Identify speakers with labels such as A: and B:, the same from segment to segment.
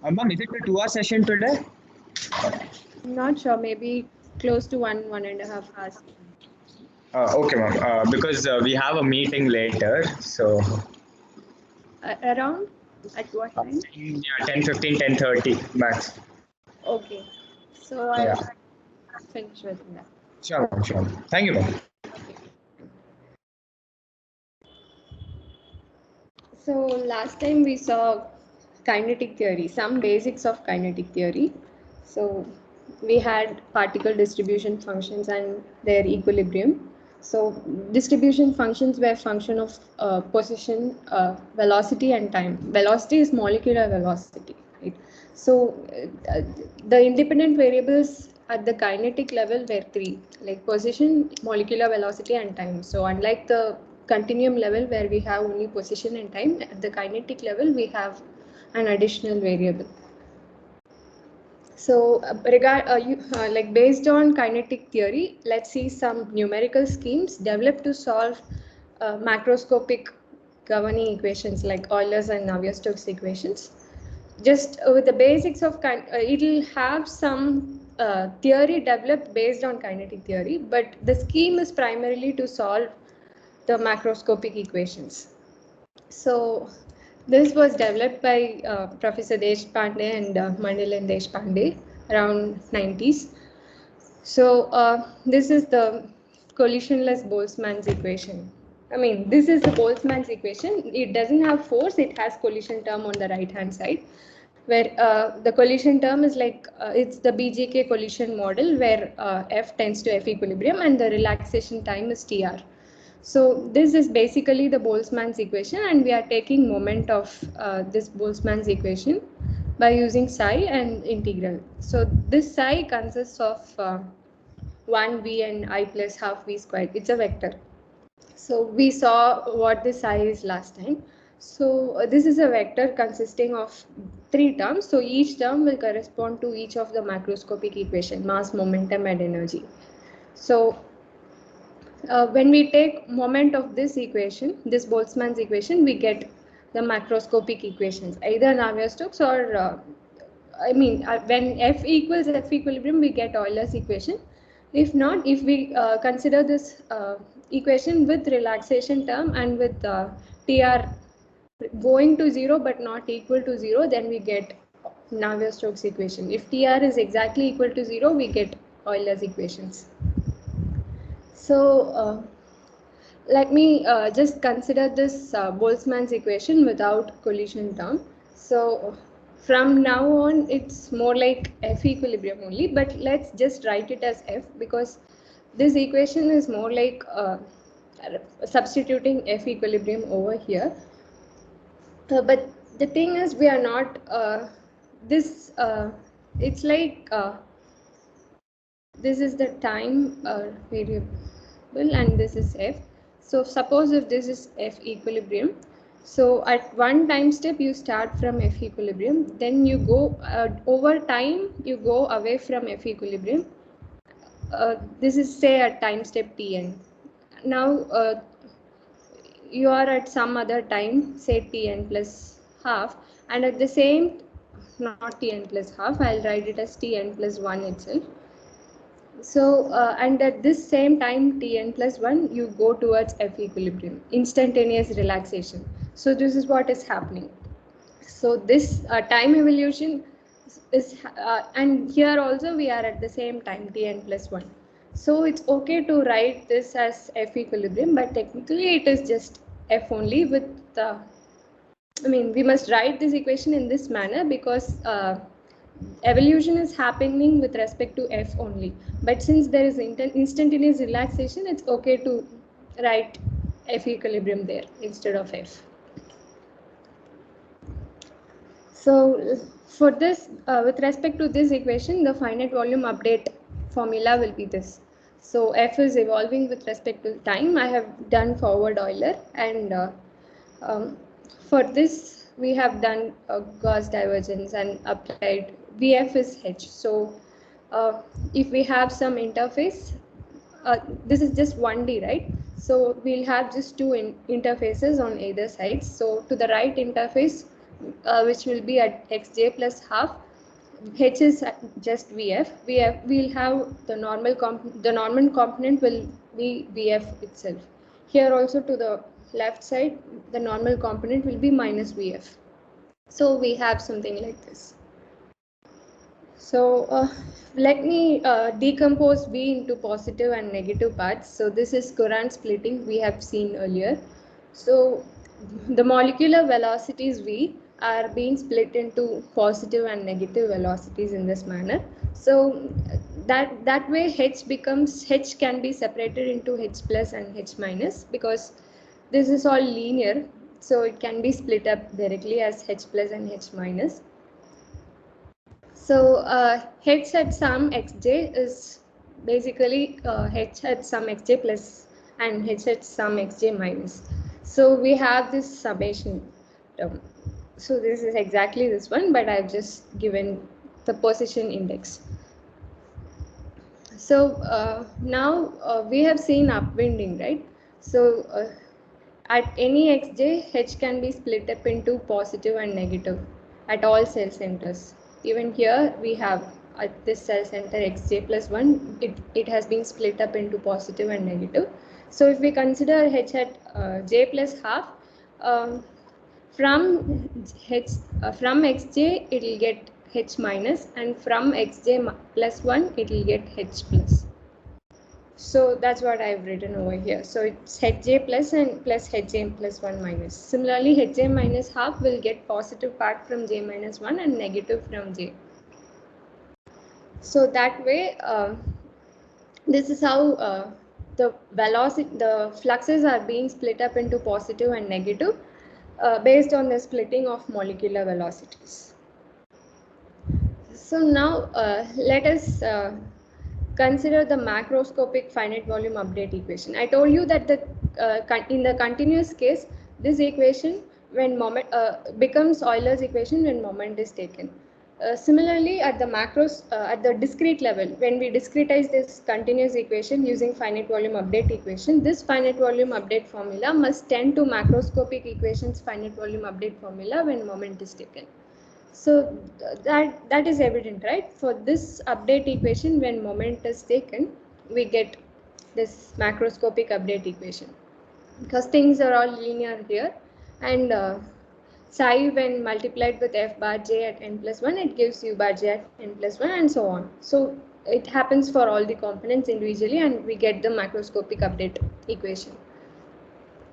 A: Ma'am, is it a 2 hour session today?
B: I'm not sure, maybe close to 1.5 hours.
A: Okay, ma'am. Because we have a meeting later, so
B: Around at what time?
A: yeah, 10:15, 10:30 max.
B: Okay, so
A: Yeah.
B: I'll finish with that.
A: Sure, ma'am. Sure. Thank you, ma'am.
B: So last time we saw kinetic theory, some basics of kinetic theory. So we had particle distribution functions and their equilibrium. So distribution functions were function of position, velocity and time. Velocity is molecular velocity, right? So the independent variables at the kinetic level were three, like position, molecular velocity and time. So unlike the continuum level where we have only position and time, at the kinetic level we have an additional variable. So like based on kinetic theory, let's see some numerical schemes developed to solve macroscopic governing equations like Euler's and Navier-Stokes equations. Just with the basics of it'll have some theory developed based on kinetic theory, but the scheme is primarily to solve the macroscopic equations. So this was developed by Professor Deshpande and Mandalan Deshpande around 90s. So this is the collisionless Boltzmann's equation. I mean, this is the Boltzmann's equation. It doesn't have force, it has collision term on the right hand side, where the collision term is like, it's the BJK collision model where F tends to F equilibrium and the relaxation time is TR. So this is basically the Boltzmann's equation, and we are taking moment of this Boltzmann's equation by using psi and integral. So this psi consists of 1 v and I plus half v squared. It's a vector. So we saw what this psi is last time. So this is a vector consisting of three terms. So each term will correspond to each of the macroscopic equation, mass, momentum and energy. So when we take moment of this equation, this Boltzmann's equation, we get the macroscopic equations, either Navier-Stokes or when F equals F equilibrium, we get Euler's equation. If not, if we consider this equation with relaxation term and with TR going to 0 but not equal to 0, then we get Navier-Stokes equation. If TR is exactly equal to 0, we get Euler's equations. So let me just consider this Boltzmann's equation without collision term. So from now on, it's more like F equilibrium only, but let's just write it as F because this equation is more like substituting F equilibrium over here. But the thing is, we are not this. It's like this is the time variable and this is F. So suppose if this is F equilibrium, so at one time step you start from F equilibrium, then you go over time you go away from F equilibrium. This is say at time step Tn. Now you are at some other time, say Tn plus half, and at the same, not Tn plus half, I'll write it as Tn plus 1 itself. So, and at this same time Tn plus 1, you go towards F equilibrium, instantaneous relaxation. So this is what is happening. So this time evolution is, and here also we are at the same time Tn plus 1. So it's okay to write this as F equilibrium, but technically it is just F only with we must write this equation in this manner because evolution is happening with respect to F only. But since there is instantaneous relaxation, it's okay to write F equilibrium there instead of F. So for this, with respect to this equation, the finite volume update formula will be this. So F is evolving with respect to time. I have done forward Euler, and for this we have done Gauss divergence and applied VF is H. So if we have some interface, this is just 1D, right? So we'll have just two interfaces on either side. So to the right interface, which will be at xj plus half. H is just Vf. We'll have the normal component will be Vf itself. Here also to the left side, the normal component will be minus Vf. So we have something like this. So let me decompose V into positive and negative parts. So this is Courant splitting we have seen earlier. So the molecular velocities V are being split into positive and negative velocities in this manner. So that way H can be separated into H plus and H minus, because this is all linear. So it can be split up directly as H plus and H minus. So H at some xj is basically H at some xj plus and H at some xj minus. So we have this summation term. So this is exactly this one, but I've just given the position index. So now we have seen upwinding, right? So at any xj, H can be split up into positive and negative at all cell centers. Even here we have at this cell center xj plus 1, it has been split up into positive and negative. So if we consider H at j plus half, from from xj it will get H minus, and from xj plus 1 it will get H plus. So that's what I've written over here. So it's Hj plus and plus Hj plus 1 minus. Similarly, Hj minus half will get positive part from J minus 1 and negative from J. So that way, this is how the fluxes are being split up into positive and negative based on the splitting of molecular velocities. So now let us consider the macroscopic finite volume update equation. I told you that in the continuous case, this equation when moment becomes Euler's equation when moment is taken. Similarly, at the discrete level, when we discretize this continuous equation using finite volume update equation, this finite volume update formula must tend to macroscopic equations finite volume update formula when moment is taken. So that is evident, right? For this update equation, when moment is taken, we get this macroscopic update equation, because things are all linear here, and psi when multiplied with f bar j at n plus 1, it gives u bar j at n plus 1, and so on. So it happens for all the components individually, and we get the macroscopic update equation.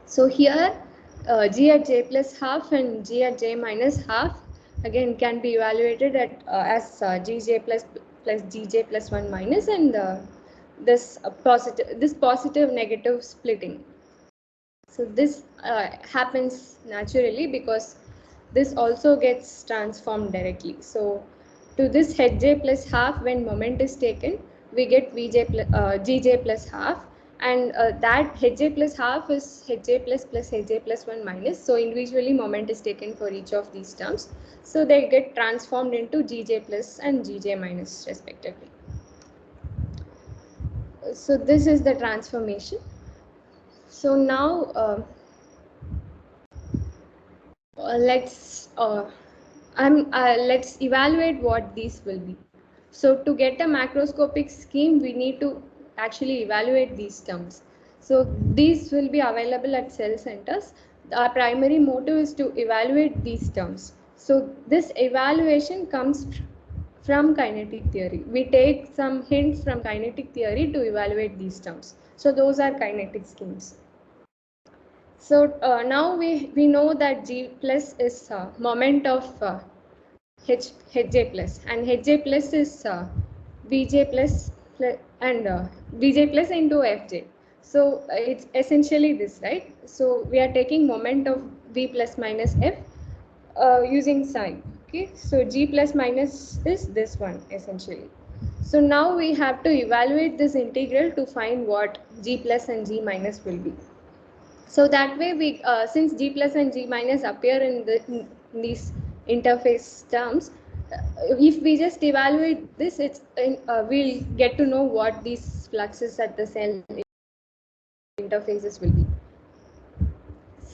B: So here g at j plus half and g at j minus half again can be evaluated at as gj plus gj plus 1 minus, and this positive negative splitting. So this happens naturally because this also gets transformed directly. So to this Hj plus half, when moment is taken, we get Gj plus half, and that Hj plus half is Hj plus Hj plus 1 minus. So individually moment is taken for each of these terms. So they get transformed into Gj plus and Gj minus respectively. So this is the transformation. So now let's evaluate what these will be. So to get a macroscopic scheme, we need to actually evaluate these terms. So these will be available at cell centers. Our primary motive is to evaluate these terms. So this evaluation comes from kinetic theory. We take some hints from kinetic theory to evaluate these terms. So those are kinetic schemes. So now we know that G plus is moment of Hj plus, and Hj plus is Vj plus and Vj plus into Fj. So it's essentially this, right? So we are taking moment of V plus minus F using sign. Okay, so G plus minus is this one essentially. So now we have to evaluate this integral to find what G plus and G minus will be. So that way we since G plus and G minus appear in these interface terms, if we just evaluate this, we'll get to know what these fluxes at the cell interfaces will be.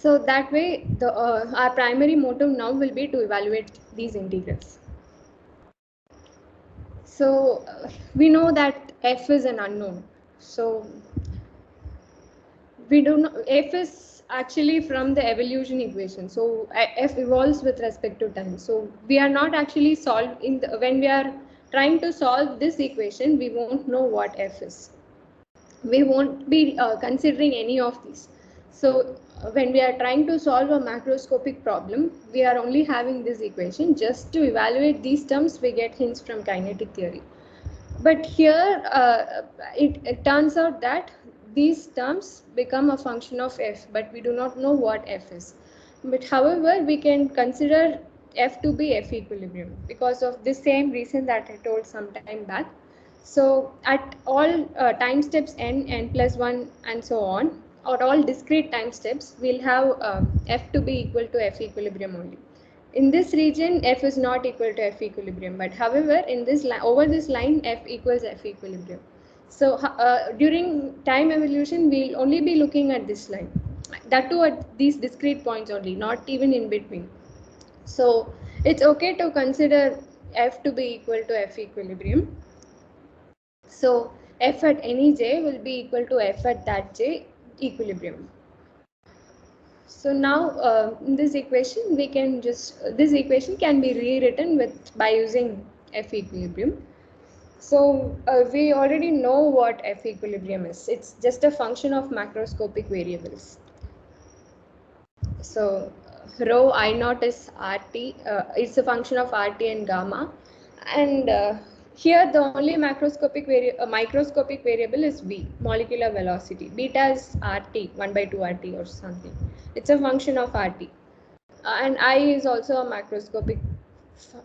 B: So that way, our primary motive now will be to evaluate these integrals. So we know that f is an unknown. So we do not, f is actually from the evolution equation. So f evolves with respect to time. So we are not actually solving when we are trying to solve this equation, we won't know what f is. We won't be considering any of these. So when we are trying to solve a macroscopic problem, we are only having this equation. Just to evaluate these terms, we get hints from kinetic theory. But here it turns out that these terms become a function of f, but we do not know what f is. But however, we can consider f to be f equilibrium because of the same reason that I told some time back. So at all time steps n plus 1 and so on, or all discrete time steps, we'll have f to be equal to f equilibrium only. In this region, f is not equal to f equilibrium, but however, in this over this line, f equals f equilibrium. So during time evolution, we'll only be looking at this line. That too at these discrete points only, not even in between. So it's okay to consider f to be equal to f equilibrium. So f at any j will be equal to f at that j equilibrium. So now in this equation we can just this equation can be rewritten with by using f equilibrium. So we already know what f equilibrium is. It's just a function of macroscopic variables. So rho I naught is RT. It's a function of RT and gamma, and here the only microscopic variable is v, molecular velocity. Beta is RT, 1 by 2 RT or something. It's a function of RT, and I is also a macroscopic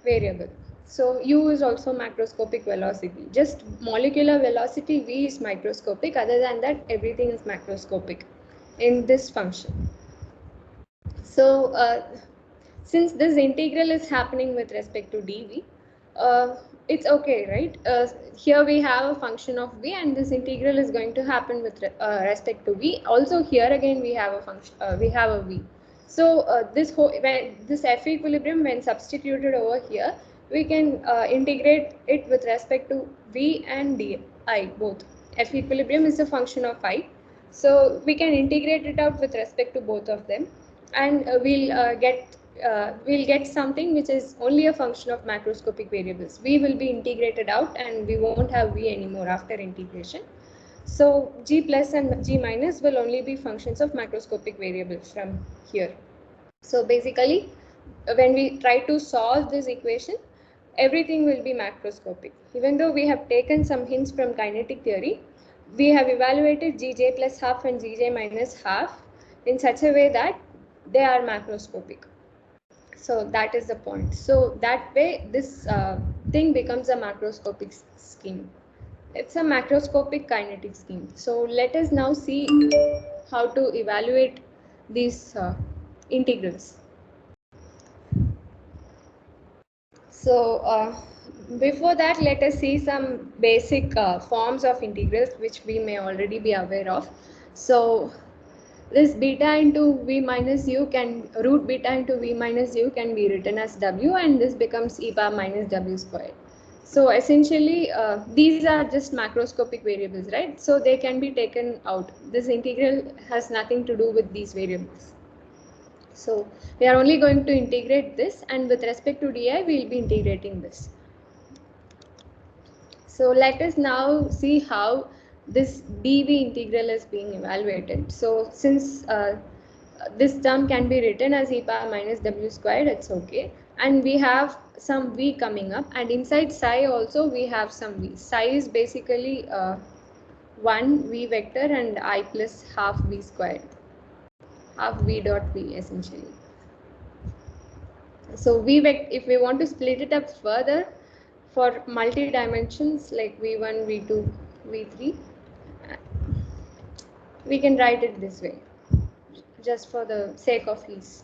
B: variable. So u is also macroscopic velocity. Just molecular velocity v is microscopic. Other than that, everything is macroscopic in this function. So since this integral is happening with respect to dv, it's okay, right? Here we have a function of v, and this integral is going to happen with respect to v. Also here again we have a function, we have a v. So this f equilibrium, when substituted over here, we can integrate it with respect to v and di both. F equilibrium is a function of I, so we can integrate it out with respect to both of them, and we'll get something which is only a function of macroscopic variables. V will be integrated out, and we won't have v anymore after integration. So g plus and g minus will only be functions of macroscopic variables from here. So basically, when we try to solve this equation, everything will be macroscopic. Even though we have taken some hints from kinetic theory, we have evaluated gj plus half and gj minus half in such a way that they are macroscopic. So that is the point. So that way this thing becomes a macroscopic scheme. It's a macroscopic kinetic scheme. So let us now see how to evaluate these integrals. So before that, let us see some basic forms of integrals which we may already be aware of. So this beta into v minus u root beta into v minus u can be written as w, and this becomes e power minus w squared. So essentially these are just macroscopic variables, right? So they can be taken out. This integral has nothing to do with these variables. So we are only going to integrate this, and with respect to di we will be integrating this. So let us now see how this dv integral is being evaluated. So since this term can be written as e power minus w squared, it's okay. And we have some v coming up, and inside psi also we have some v. Psi is basically 1 v vector and I plus half v squared, half v dot v essentially. So if we want to split it up further for multi dimensions like v1, v2, v3, we can write it this way just for the sake of ease.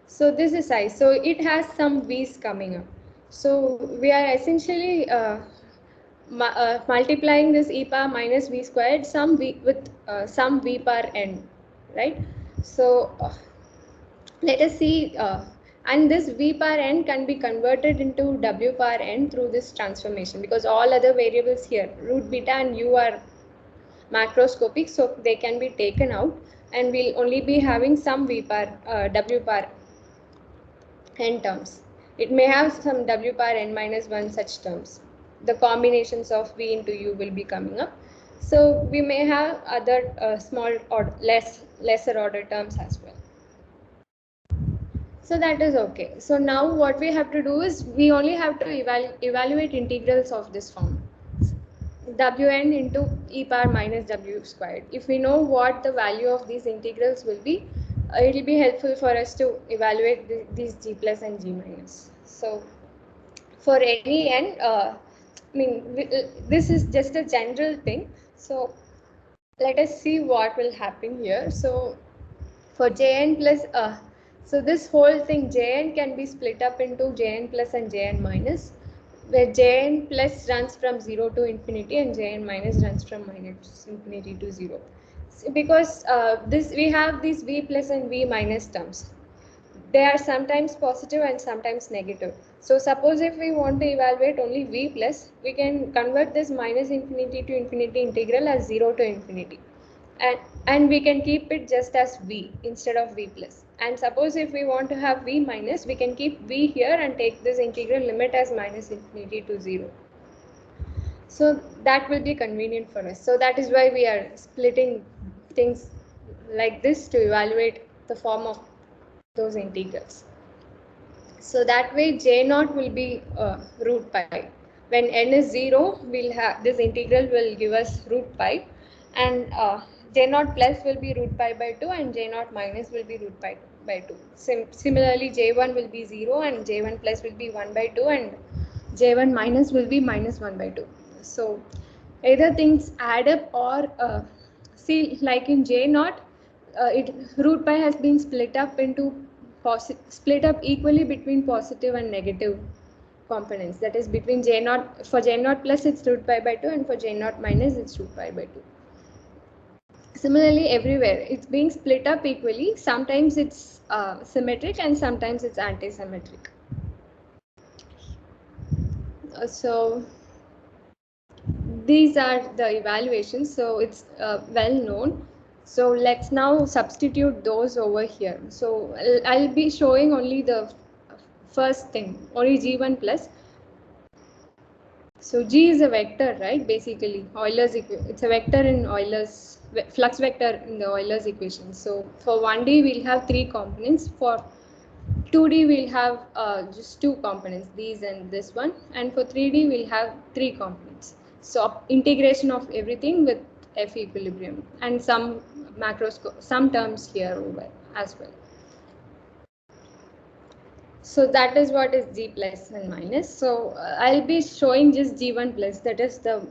B: So this is I. So it has some v's coming up. So we are essentially multiplying this e power minus v squared some v with some v power n, right? So let us see, and this v power n can be converted into w power n through this transformation, because all other variables here, root beta and u, are macroscopic, so they can be taken out, and we'll only be having some v power w power n terms. It may have some w power n minus 1 such terms. The combinations of v into u will be coming up. So we may have other small or lesser order terms as well. So that is okay. So now what we have to do is we only have to evaluate integrals of this form. Wn into e power minus w squared. If we know what the value of these integrals will be, it will be helpful for us to evaluate these g plus and g minus. So for any n, this is just a general thing. So let us see what will happen here. So for Jn plus, so this whole thing Jn can be split up into Jn plus and Jn minus, where Jn plus runs from 0 to infinity and Jn minus runs from minus infinity to 0. So because we have these v plus and v minus terms. They are sometimes positive and sometimes negative. So suppose if we want to evaluate only v plus, we can convert this minus infinity to infinity integral as 0 to infinity. And we can keep it just as v instead of v plus. And suppose if we want to have v minus, we can keep v here and take this integral limit as minus infinity to 0. So that will be convenient for us. So that is why we are splitting things like this to evaluate the form of those integrals. So that way J naught will be root pi. When n is 0, we'll have this integral will give us root pi, and J naught plus will be root pi by 2 and J naught minus will be root pi by 2. Similarly, J1 will be 0 and J1 plus will be 1 by 2 and J1 minus will be minus 1 by 2. So either things add up or see, like in J naught, root pi has been split up equally between positive and negative components. That is, between J naught, for J naught plus it's root pi by 2 and for J naught minus it's root pi by 2. Similarly, everywhere it's being split up equally. Sometimes it's symmetric and sometimes it's anti-symmetric. So these are the evaluations, so it's well known. So let's now substitute those over here. So I'll be showing only the first thing, only G1 plus. So G is a vector, right? Basically, Euler's it's a vector in Euler's flux vector in the Euler's equation. So for 1D we'll have 3 components. For 2D we'll have just 2 components, these and this one, and for 3D we'll have 3 components. So integration of everything with F equilibrium and some terms here over as well. So that is what is G plus and minus. So I'll be showing just G1 plus, that is the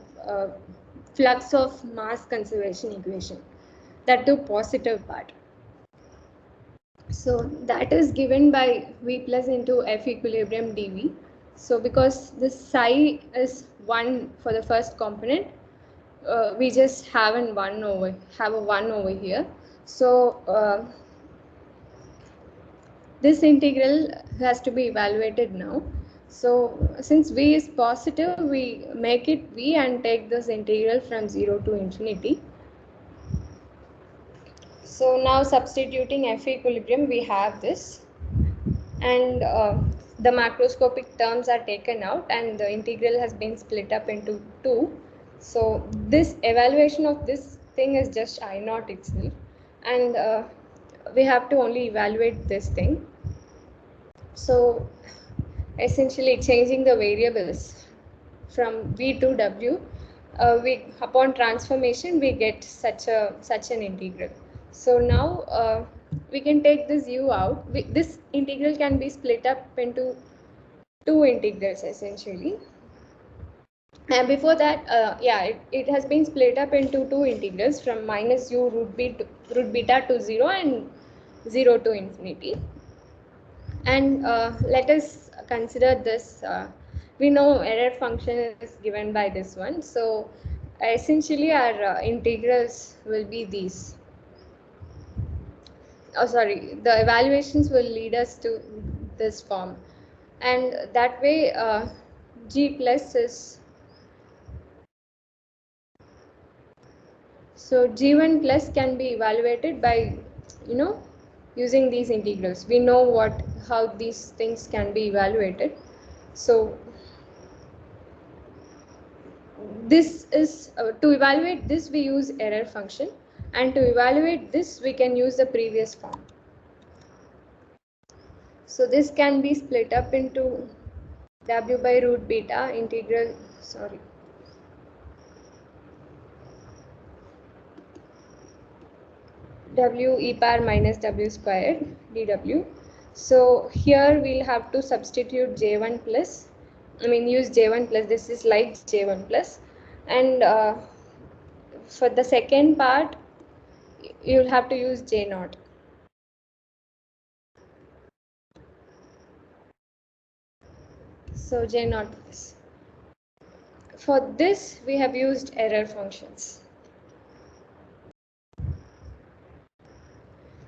B: flux of mass conservation equation, that the positive part. So that is given by V plus into F equilibrium dV. So because this psi is 1 for the first component, we just have a 1 over here. So this integral has to be evaluated now. So since V is positive, we make it V and take this integral from 0 to infinity. So now substituting F equilibrium, we have this, and the macroscopic terms are taken out and the integral has been split up into 2. So this evaluation of this thing is just I naught itself, and we have to only evaluate this thing. So essentially changing the variables from V to W, upon transformation we get such an integral. So now we can take this u out. This integral can be split up into 2 integrals essentially. And before that, it has been split up into 2 integrals from minus u root beta to 0 and 0 to infinity. And let us consider this we know error function is given by this one. So essentially our integrals will be these. Oh, sorry, the evaluations will lead us to this form, and that way G plus is, so G1 plus can be evaluated by, you know, using these integrals. We know how these things can be evaluated. So this is to evaluate this we use error function, and to evaluate this we can use the previous form. So this can be split up into w by root beta integral, sorry, w e power minus w squared dw. So here we'll have to substitute j1 plus, use j1 plus, this is like j1 plus, and for the second part you'll have to use j naught. So j naught plus. For this we have used error functions.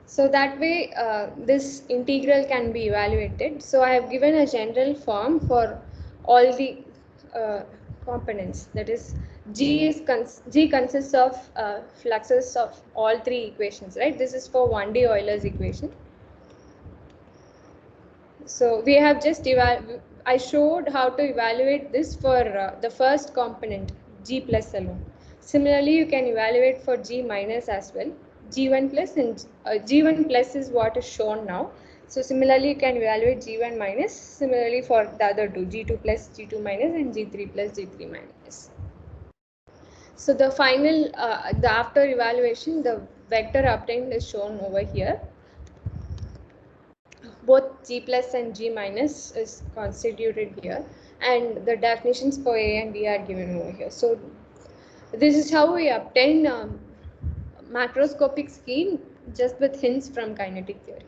B: So that way this integral can be evaluated. So I have given a general form for all the components, that is G consists of fluxes of all three equations, right? This is for 1D Euler's equation. So we have just I showed how to evaluate this for the first component G plus alone. Similarly, you can evaluate for G minus as well. G1 plus, and G1 plus is what is shown now. So similarly, you can evaluate G1 minus. Similarly for the other two, G2 plus, G2 minus, and G3 plus, G3 minus. So the final, the after evaluation, the vector obtained is shown over here. Both G plus and G minus is constituted here, and the definitions for A and B are given over here. So this is how we obtain macroscopic scheme just with hints from kinetic theory.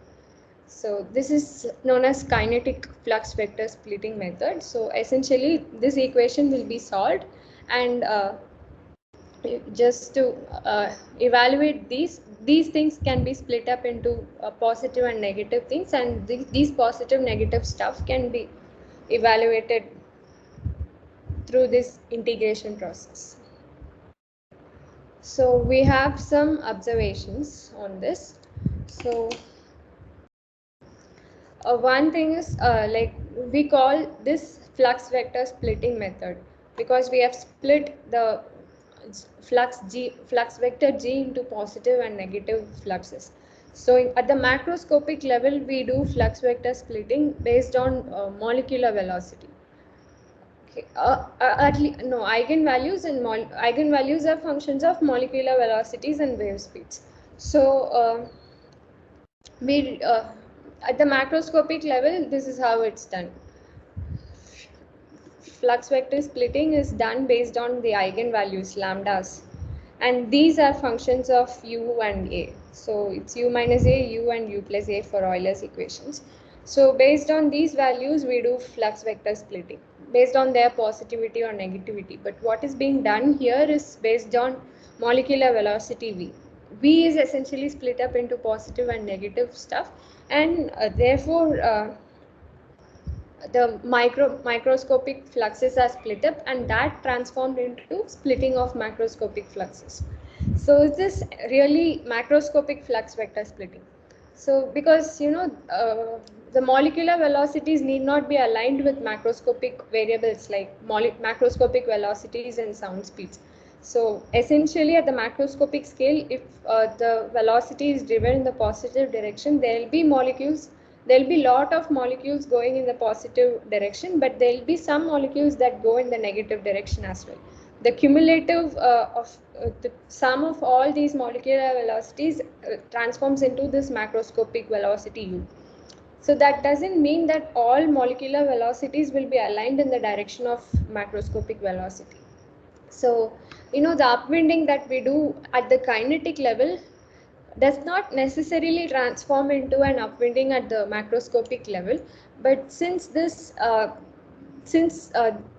B: So this is known as kinetic flux vector splitting method. So essentially this equation will be solved, and just to evaluate these things can be split up into positive and negative things, and these positive negative stuff can be evaluated through this integration process. So we have some observations on this. So one thing is like we call this flux vector splitting method because we have split the flux vector G into positive and negative fluxes. So at the macroscopic level, we do flux vector splitting based on molecular velocity. Okay. Eigenvalues and eigenvalues are functions of molecular velocities and wave speeds. So we at the macroscopic level, this is how it's done. Flux vector splitting is done based on the eigenvalues, lambdas, and these are functions of u and a. So it's u minus a, u and u plus a for Euler's equations. So based on these values, we do flux vector splitting based on their positivity or negativity. But what is being done here is based on molecular velocity v. V is essentially split up into positive and negative stuff, and therefore the microscopic fluxes are split up, and that transformed into splitting of macroscopic fluxes. So is this really macroscopic flux vector splitting? So because the molecular velocities need not be aligned with macroscopic variables like macroscopic velocities and sound speeds. So essentially at the macroscopic scale, if the velocity is driven in the positive direction, there will be lot of molecules going in the positive direction, but there will be some molecules that go in the negative direction as well. The cumulative of the sum of all these molecular velocities transforms into this macroscopic velocity u. So that doesn't mean that all molecular velocities will be aligned in the direction of macroscopic velocity. So the upwinding that we do at the kinetic level does not necessarily transform into an upwinding at the macroscopic level, but since this since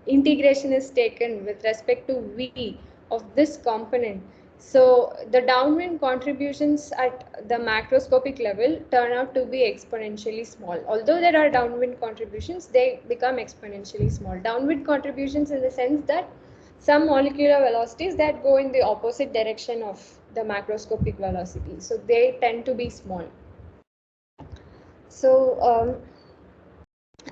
B: integration is taken with respect to V of this component, so the downwind contributions at the macroscopic level turn out to be exponentially small. Although there are downwind contributions, they become exponentially small. Downwind contributions in the sense that some molecular velocities that go in the opposite direction of the macroscopic velocity. So they tend to be small. So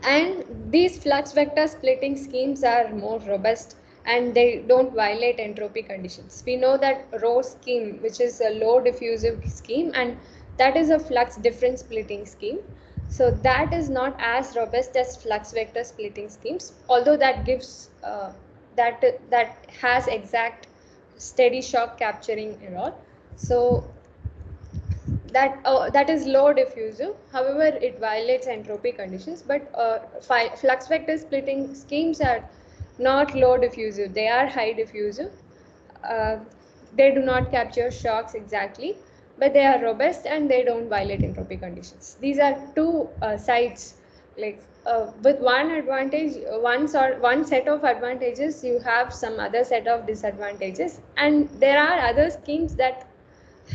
B: and these flux vector splitting schemes are more robust and they don't violate entropy conditions. We know that Rho scheme, which is a low diffusive scheme, and that is a flux difference splitting scheme. So that is not as robust as flux vector splitting schemes, although that gives that has exact steady shock capturing error. So that is low diffusive. However, it violates entropy conditions. But flux vector splitting schemes are not low diffusive; they are high diffusive. Uh, they do not capture shocks exactly, but they are robust and they don't violate entropy conditions. These are two sides. Like with one advantage, one set of advantages, you have some other set of disadvantages, and there are other schemes that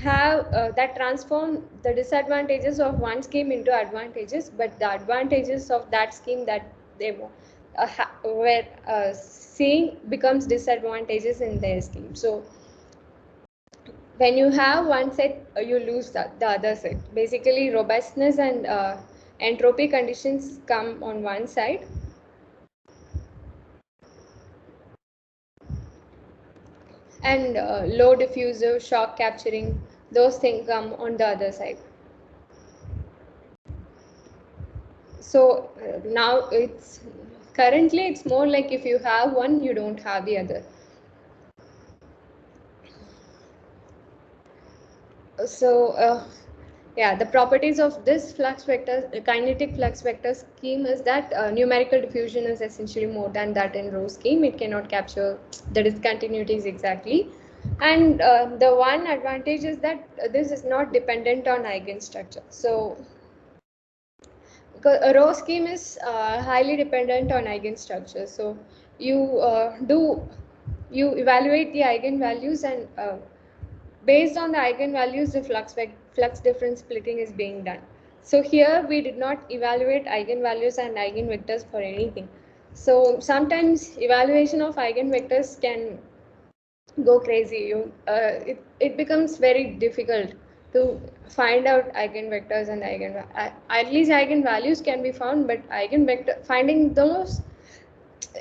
B: have that transform the disadvantages of one scheme into advantages, but the advantages of that scheme that they were seeing becomes disadvantages in their scheme. So when you have one set, you lose the other set. Basically, robustness and entropy conditions come on one side, and low diffusive shock capturing, those things come on the other side. So now currently it's more like if you have one, you don't have the other. So yeah, the properties of this flux vector, kinetic flux vector scheme is that numerical diffusion is essentially more than that in Rho scheme. It cannot capture the discontinuities exactly. And the one advantage is that this is not dependent on eigenstructure. So because a Rho scheme is highly dependent on eigenstructure. So you you evaluate the eigenvalues, and based on the eigenvalues, the flux difference splitting is being done. So here we did not evaluate eigenvalues and eigenvectors for anything. So sometimes evaluation of eigenvectors can go crazy. It becomes very difficult to find out eigenvectors and at least eigenvalues can be found, but eigenvector finding those,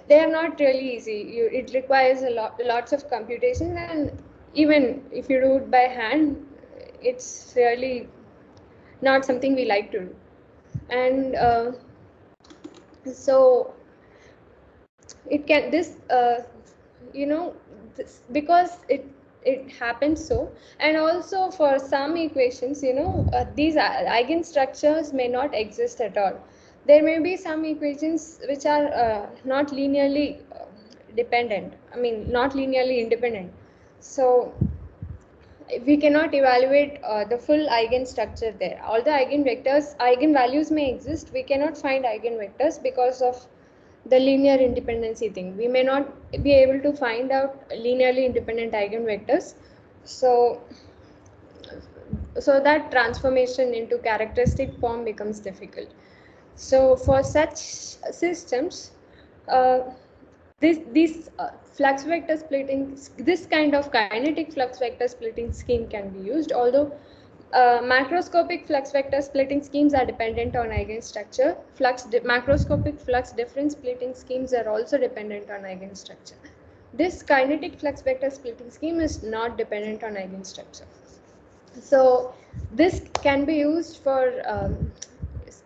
B: they are not really easy. It requires lots of computation, and even if you do it by hand, it's really not something we like to do. And so it can because it happens so. And also for some equations, these eigenstructures may not exist at all. There may be some equations which are not linearly dependent, not linearly independent. So we cannot evaluate the full eigenstructure there. All the eigenvalues may exist, we cannot find eigenvectors because of the linear independency thing. We may not be able to find out linearly independent eigenvectors. So that transformation into characteristic form becomes difficult. So for such systems, uh, this flux vector splitting, this kind of kinetic flux vector splitting scheme can be used, although macroscopic flux vector splitting schemes are dependent on eigenstructure. Macroscopic flux difference splitting schemes are also dependent on eigenstructure. This kinetic flux vector splitting scheme is not dependent on eigenstructure. So this can be used for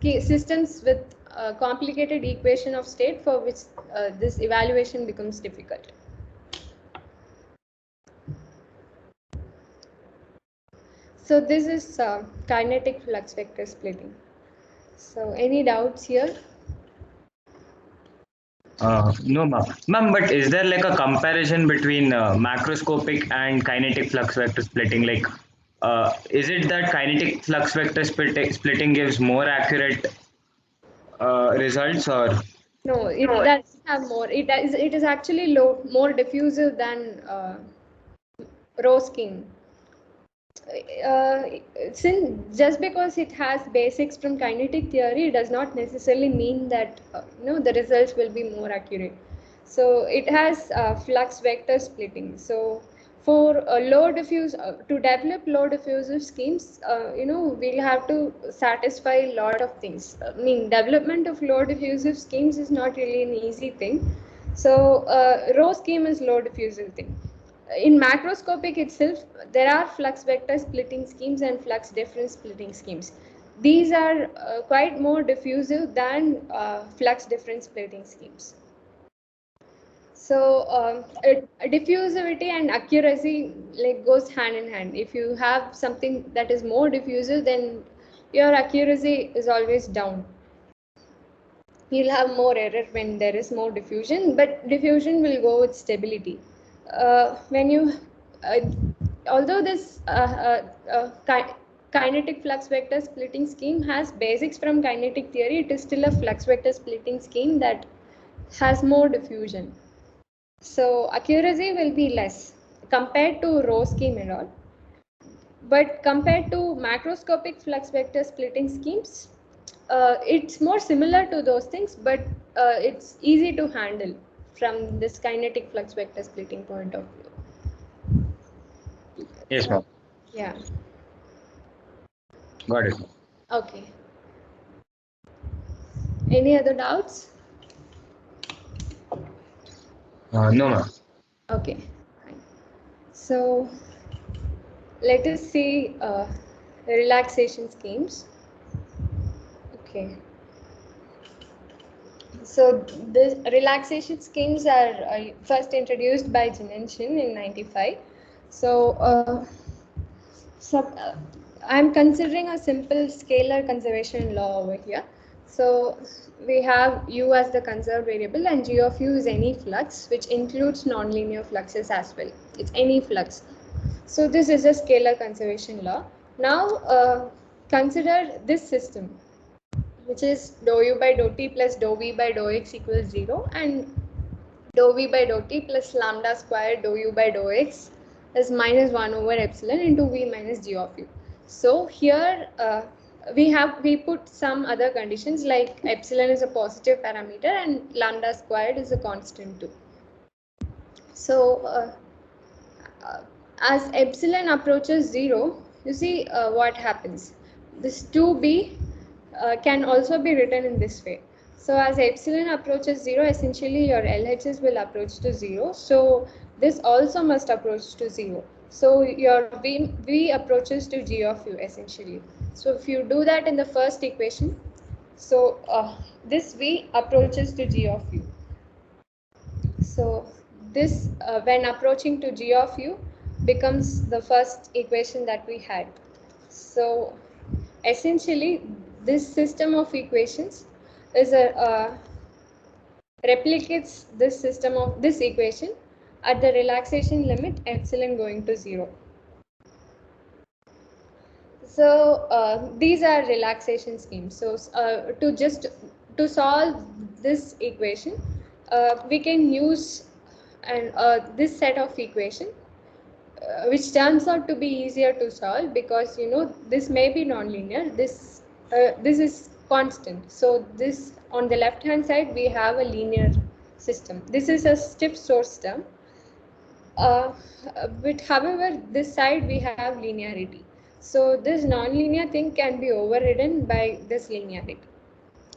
B: systems with complicated equation of state for which this evaluation becomes difficult. So this is kinetic flux vector splitting. So any doubts here?
A: No, ma'am. But is there like a comparison between macroscopic and kinetic flux vector splitting? Like, is it that kinetic flux vector splitting gives more accurate results, or?
B: No, it does have more. It is actually more diffusive than row scheme. Uh, since just because it has basics from kinetic theory does not necessarily mean that the results will be more accurate. So it has flux vector splitting. So for to develop low diffusive schemes, we'll have to satisfy a lot of things. I mean, development of low diffusive schemes is not really an easy thing. So row scheme is low diffusive thing. In macroscopic itself, there are flux vector splitting schemes and flux difference splitting schemes. These are quite more diffusive than flux difference splitting schemes. So diffusivity and accuracy like goes hand in hand. If you have something that is more diffusive, then your accuracy is always down. You'll have more error when there is more diffusion, but diffusion will go with stability. When you, uh, although this kinetic flux vector splitting scheme has basics from kinetic theory, it is still a flux vector splitting scheme that has more diffusion. So accuracy will be less compared to row scheme and all. But compared to macroscopic flux vector splitting schemes, it's more similar to those things, but it's easy to handle from this kinetic flux vector splitting point of view.
A: Yes, ma'am.
B: Yeah.
A: Got it.
B: Okay. Any other doubts?
A: No, ma'am.
B: Okay. Fine. So let us see relaxation schemes. Okay. So the relaxation schemes are first introduced by Jinan-Shin in 95. So, I'm considering a simple scalar conservation law over here. So we have u as the conserved variable and g of u is any flux which includes nonlinear fluxes as well. It's any flux. So this is a scalar conservation law. Now consider this system, which is dou u by dou t plus dou v by dou x equals 0 and dou v by dou t plus lambda square dou u by dou x is minus 1 over epsilon into v minus g of u. So here we put some other conditions like epsilon is a positive parameter and lambda squared is a constant too. So uh, as epsilon approaches 0, you see what happens. This 2b can also be written in this way. So as epsilon approaches 0, essentially your LHS will approach to 0. So this also must approach to 0. So your v approaches to g of u essentially. So if you do that in the first equation, so this v approaches to g of u. So this when approaching to g of u becomes the first equation that we had. So essentially this system of equations is a replicates this system of this equation at the relaxation limit epsilon going to 0. So these are relaxation schemes. So to solve this equation, we can use this set of equation, which turns out to be easier to solve because this may be nonlinear. This is constant. So this on the left hand side we have a linear system. This is a stiff source term. But however, this side we have linearity. So this nonlinear thing can be overridden by this linearity.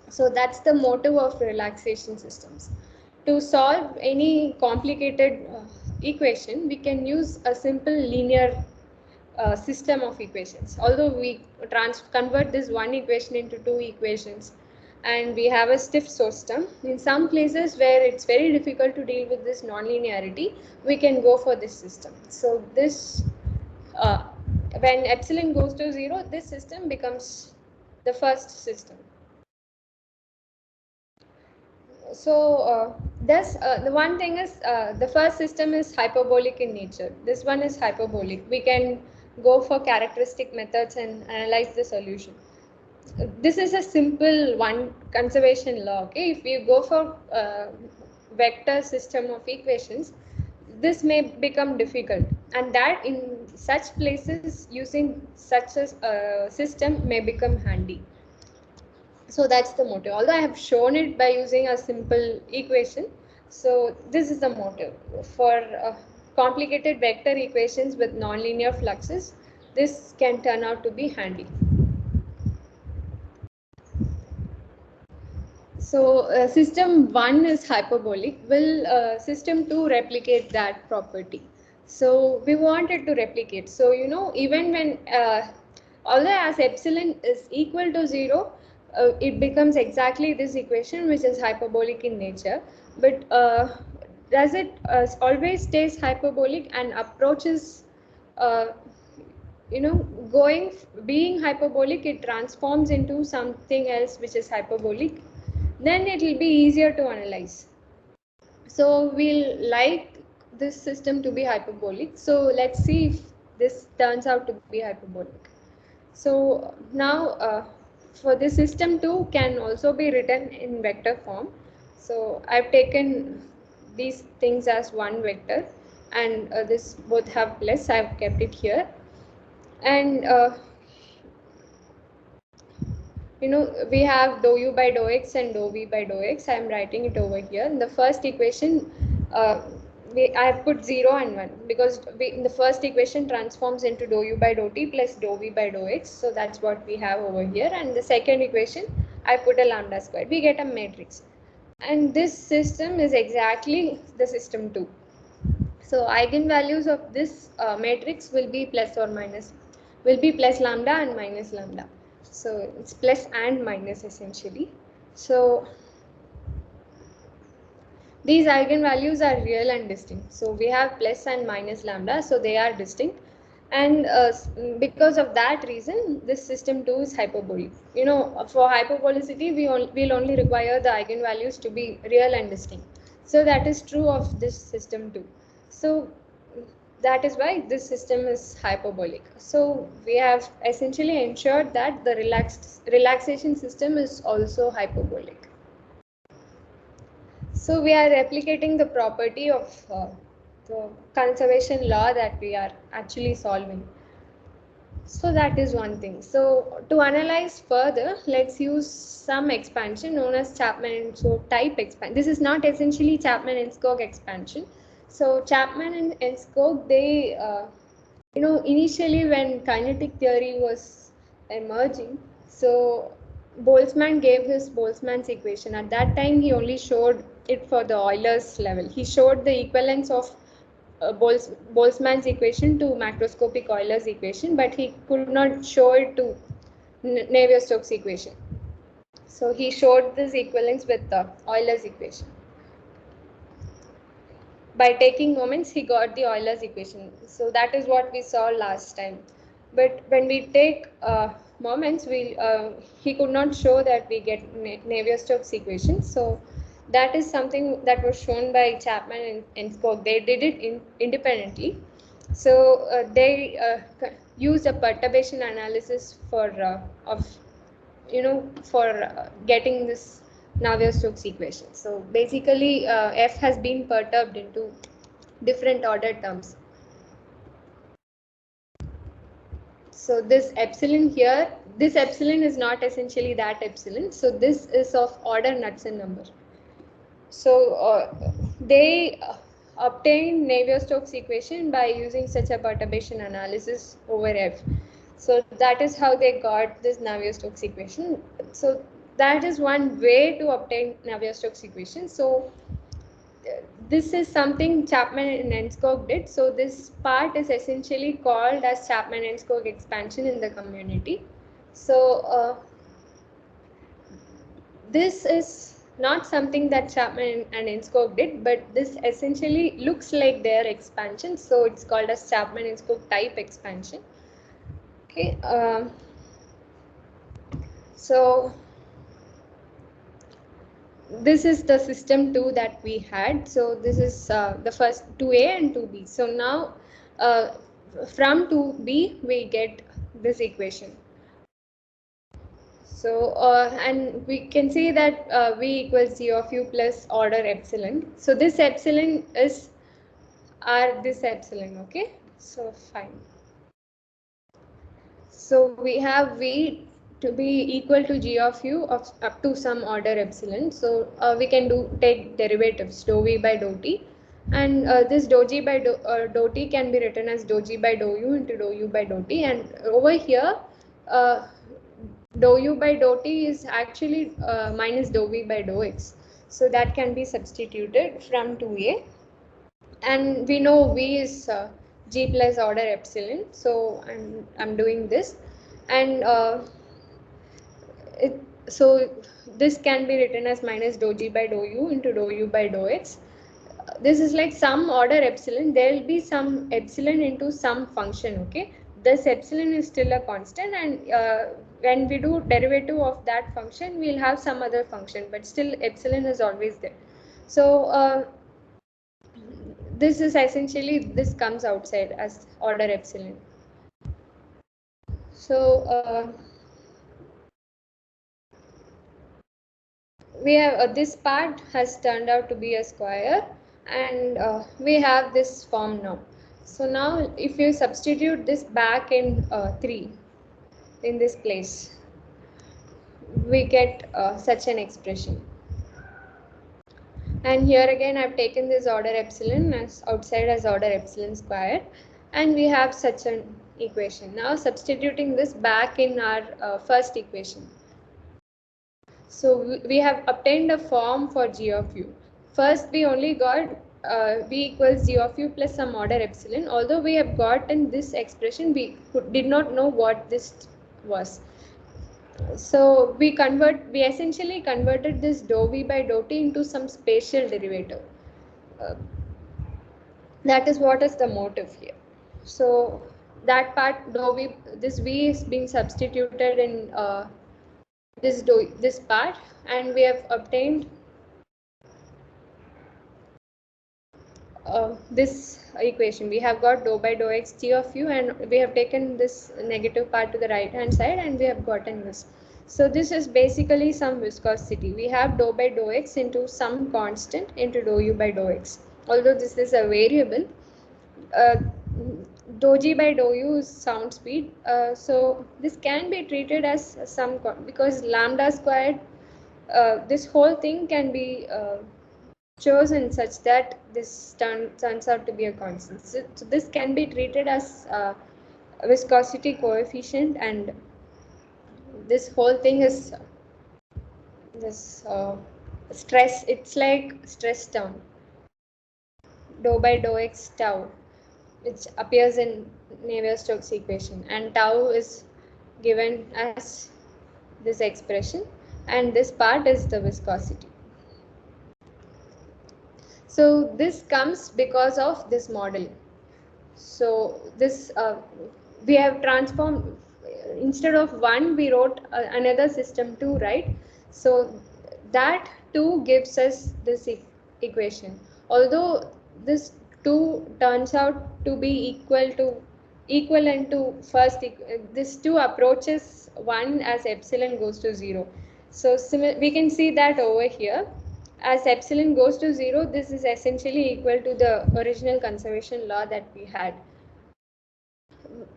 B: So that's the motive of relaxation systems. To solve any complicated equation, we can use a simple linear system of equations. Although we convert this one equation into two equations, and we have a stiff source term. In some places where it's very difficult to deal with this nonlinearity, we can go for this system. So this, when epsilon goes to 0, this system becomes the first system. So the one thing is the first system is hyperbolic in nature. This one is hyperbolic. We can go for characteristic methods and analyze the solution. this is a simple one conservation law. Okay, if you go for vector system of equations, this may become difficult, and that in such places using such a system may become handy. So that's the motive. Although I have shown it by using a simple equation, so this is the motive. For complicated vector equations with nonlinear fluxes, this can turn out to be handy. So system 1 is hyperbolic. Will system 2 replicate that property? So we want it to replicate. So even when although as epsilon is equal to 0, it becomes exactly this equation, which is hyperbolic in nature. But does it always stays hyperbolic and approaches uh, being hyperbolic, it transforms into something else which is hyperbolic, then it will be easier to analyze. So we'll like this system to be hyperbolic. So let's see if this turns out to be hyperbolic. So now for this system 2 can also be written in vector form. So I've taken these things as one vector, and this both have plus. I've kept it here, and we have dou u by dou x and dou v by dou x. I am writing it over here. In the first equation, I have put 0 and 1 because in the first equation transforms into dou u by dou t plus dou v by dou x. So that's what we have over here. And the second equation, I put a lambda squared. We get a matrix. And this system is exactly the system 2. So eigenvalues of this matrix will be plus lambda and minus lambda. So it's plus and minus essentially. So these eigenvalues are real and distinct. So we have plus and minus lambda, so they are distinct. And because of that reason, this system 2 is hyperbolic. For hyperbolicity, we'll only require the eigenvalues to be real and distinct. So that is true of this system 2. So that is why this system is hyperbolic. So we have essentially ensured that the relaxation system is also hyperbolic. So we are replicating the property of the conservation law that we are actually solving. So that is one thing. So to analyze further, let's use some expansion known as Chapman-Enskog type expansion. This is not essentially Chapman-Enskog expansion. So Chapman and Enskog, they, initially when kinetic theory was emerging, so Boltzmann gave his Boltzmann's equation. At that time, he only showed it for the Euler's level. He showed the equivalence of Boltzmann's equation to macroscopic Euler's equation, but he could not show it to Navier-Stokes equation. So he showed this equivalence with the Euler's equation. By taking moments, he got the Euler's equation. So that is what we saw last time. But when we take moments, he could not show that we get Navier-Stokes equation. So that is something that was shown by Chapman and Enskog. They did it independently. So they used a perturbation analysis for getting this Navier-Stokes equation. So basically, f has been perturbed into different order terms. So this epsilon here, this epsilon is not essentially that epsilon. So this is of order Knudsen number. So they obtained Navier-Stokes equation by using such a perturbation analysis over f. So that is how they got this Navier-Stokes equation. So that is one way to obtain Navier-Stokes equation. So this is something Chapman and Enskog did. So this part is essentially called as Chapman-Enskog expansion in the community. So this is not something that Chapman and Enskog did, but this essentially looks like their expansion. So it's called as Chapman-Enskog type expansion. Okay. So this is the system 2 that we had. So this is the first 2a and 2b. So now from 2b we get this equation. So, and we can say that V equals G of U plus order epsilon. So this epsilon is this epsilon, okay? So fine. So we have V to be equal to G of U of up to some order epsilon. So we can take derivatives dou V by dou T, and this dou G by dou T can be written as dou G by dou U into dou U by dou T, and over here dou U by dou T is actually minus dou V by dou X. So that can be substituted from 2A, and we know V is G plus order epsilon. So I'm doing this, and so this can be written as minus dou G by dou U into dou U by dou X. This is like some order epsilon. There will be some epsilon into some function, okay? This epsilon is still a constant, and when we do derivative of that function, we'll have some other function, but still epsilon is always there. So this is essentially, this comes outside as order epsilon. So we have this part has turned out to be a square, and we have this form now. So now if you substitute this back in 3 in this place, we get such an expression. And here again I've taken this order epsilon as outside as order epsilon square, and we have such an equation. Now substituting this back in our first equation. So we have obtained a form for G of U. First we only got V equals G of U plus some order epsilon. Although we have gotten this expression, we did not know what this was. So we essentially converted this dou V by dou T into some spatial derivative. That is what is the motive here. So that part dou V, this V is being substituted in this part, and we have obtained this equation. We have got dou by dou X G of U, and we have taken this negative part to the right hand side, and we have gotten this. So this is basically some viscosity. We have dou by dou X into some constant into dou U by dou X. Although this is a variable, dou G by dou U is sound speed. So this can be treated as some, because lambda squared, this whole thing can be chosen such that this turns out to be a constant. So this can be treated as viscosity coefficient, and this whole thing is this stress. It's like stress term, dou by dou X tau, which appears in Navier-Stokes equation, and tau is given as this expression, and this part is the viscosity. So this comes because of this model. So this we have transformed, instead of 1 we wrote another system 2, right? So that 2 gives us this equation. Although this 2 turns out to be equivalent to first, this 2 approaches 1 as epsilon goes to 0. So we can see that over here, as epsilon goes to 0, this is essentially equal to the original conservation law that we had.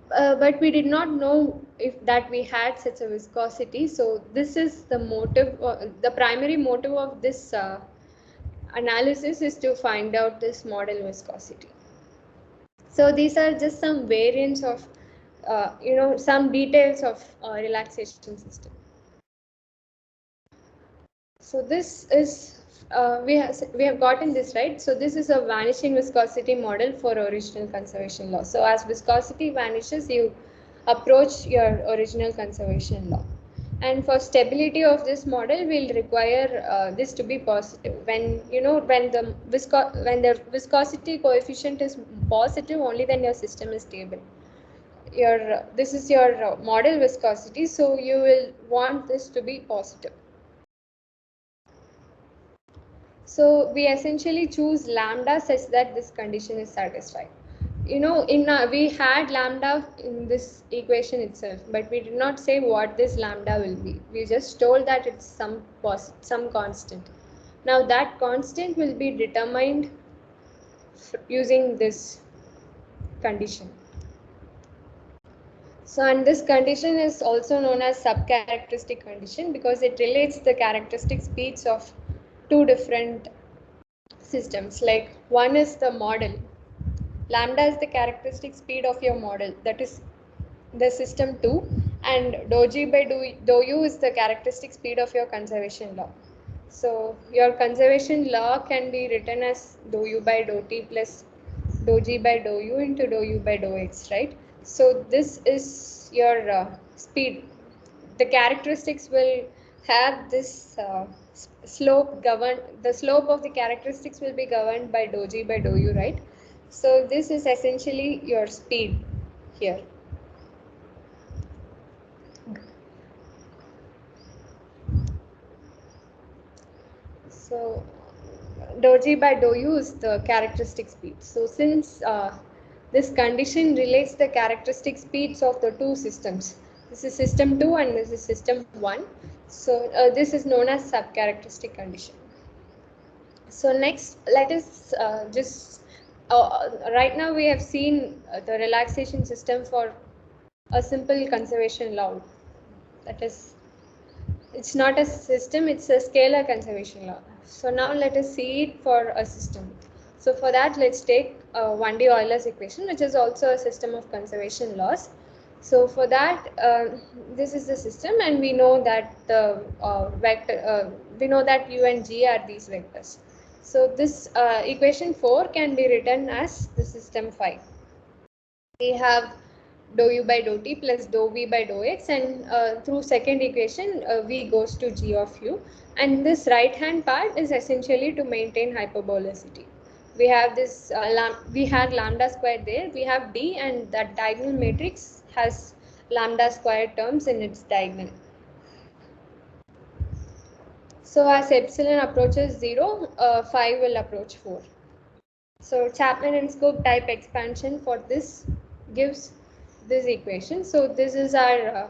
B: But we did not know if that we had such a viscosity. So this is the motive, the primary motive of this analysis is to find out this model viscosity. So these are just some variants of, some details of relaxation system. So this is, we have gotten this, right? So this is a vanishing viscosity model for original conservation law. So as viscosity vanishes, you approach your original conservation law. And for stability of this model, we'll require this to be positive. When the viscosity coefficient is positive, only then your system is stable. This is your model viscosity, so you will want this to be positive. So we essentially choose lambda such that this condition is satisfied. you know, we had lambda in this equation itself, but we did not say what this lambda will be. We just told that it's some constant. Now that constant will be determined using this condition. So, and this condition is also known as subcharacteristic condition because it relates the characteristic speeds of two different systems. Like one is the model. Lambda is the characteristic speed of your model, that is the system 2, and dou g by dou u is the characteristic speed of your conservation law. So your conservation law can be written as dou u by dou t plus dou g by dou u into dou u by dou x, right? So this is your speed. The characteristics will have this slope governed, the slope of the characteristics will be governed by dou g by dou u, right? So this is essentially your speed here. So dou g by dou u is the characteristic speed. So since this condition relates the characteristic speeds of the two systems, this is system 2 and this is system 1. So this is known as subcharacteristic condition. So next, let us just right now we have seen the relaxation system for a simple conservation law. That is, it's not a system, it's a scalar conservation law. So now let us see it for a system. So for that, let's take 1D Euler's equation, which is also a system of conservation laws. So for that, this is the system, and we know that the vector, we know that u and g are these vectors. So this equation 4 can be written as the system 5. We have dou u by dou t plus dou v by dou x, and through second equation v goes to g of u, and this right hand part is essentially to maintain hyperbolicity. We have this we had lambda squared there, we have d, and that diagonal matrix has lambda squared terms in its diagonal. So as epsilon approaches 0, 5 will approach 4. So Chapman and Scope type expansion for this gives this equation. So this is our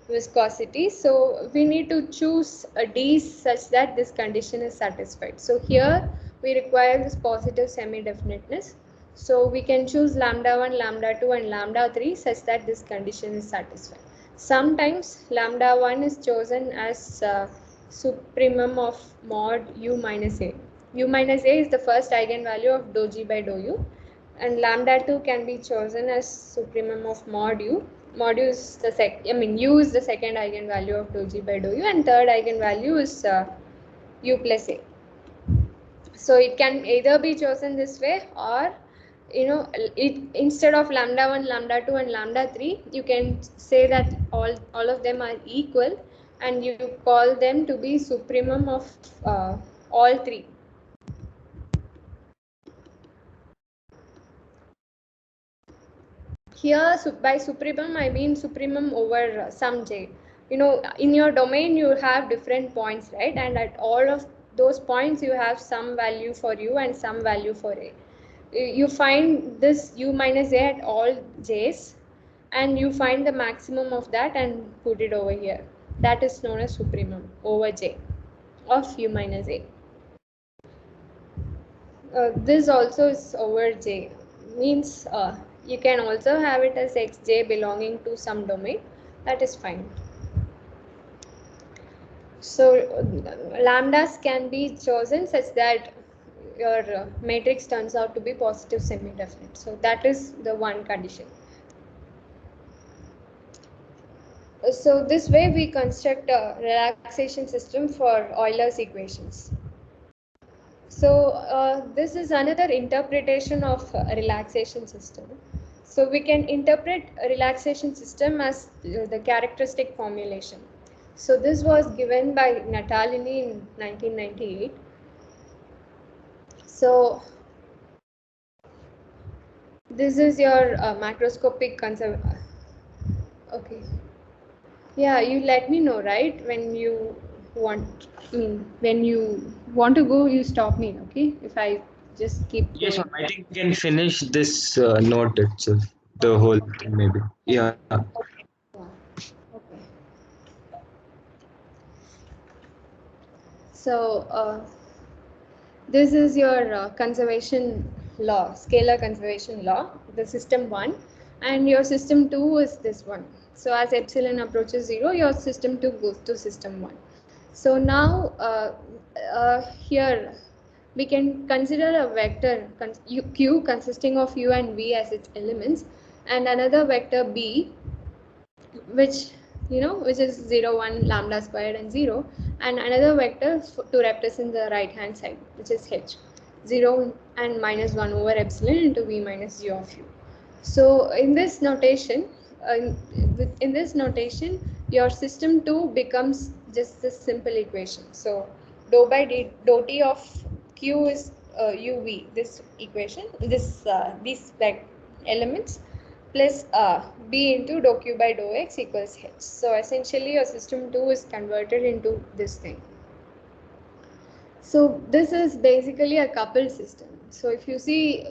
B: viscosity. So we need to choose a d such that this condition is satisfied. So here we require this positive semi-definiteness. So we can choose lambda 1, lambda 2 and lambda 3 such that this condition is satisfied. Sometimes lambda 1 is chosen as supremum of mod u minus a. U minus a is the first eigenvalue of dou g by dou u, and lambda 2 can be chosen as supremum of mod u. Mod u is the u is the second eigenvalue of dou g by dou u, and third eigenvalue is u plus a. So it can either be chosen this way, or instead of lambda 1, lambda 2 and lambda 3, you can say that all of them are equal, and you call them to be supremum of all three. Here by supremum I mean supremum over some j. In your domain you have different points, right? And at all of those points you have some value for u and some value for a. You find this u minus a at all j's, and you find the maximum of that and put it over here. That is known as supremum over j of u minus a. This also is over j, means you can also have it as xj belonging to some domain. That is fine. So lambdas can be chosen such that your matrix turns out to be positive semi-definite. So that is the one condition. So this way we construct a relaxation system for Euler's equations. So this is another interpretation of a relaxation system. So we can interpret a relaxation system as the characteristic formulation. So this was given by Natalini in 1998. So this is your macroscopic concept. Okay. Yeah, you let me know, right? When you want, when you want to go, you stop me, okay? If I just keep
A: Yes,
B: going.
A: ma'am. I think we can finish this note itself, the whole thing maybe. Yeah.
B: Okay. Yeah. Okay. So this is your conservation law, scalar conservation law, the system 1, and your system 2 is this one. So as epsilon approaches 0, your system 2 goes to system 1. So now here we can consider a vector q consisting of u and v as its elements, and another vector b, which which is 0 1 lambda squared and 0, and another vector to represent the right hand side, which is h, 0 and minus 1 over epsilon into v minus g of u. So in this notation, your system 2 becomes just this simple equation. So dou t of q is uv, this equation, these like elements, plus b into dou q by dou x equals h. So essentially your system 2 is converted into this thing. So this is basically a coupled system. So if you see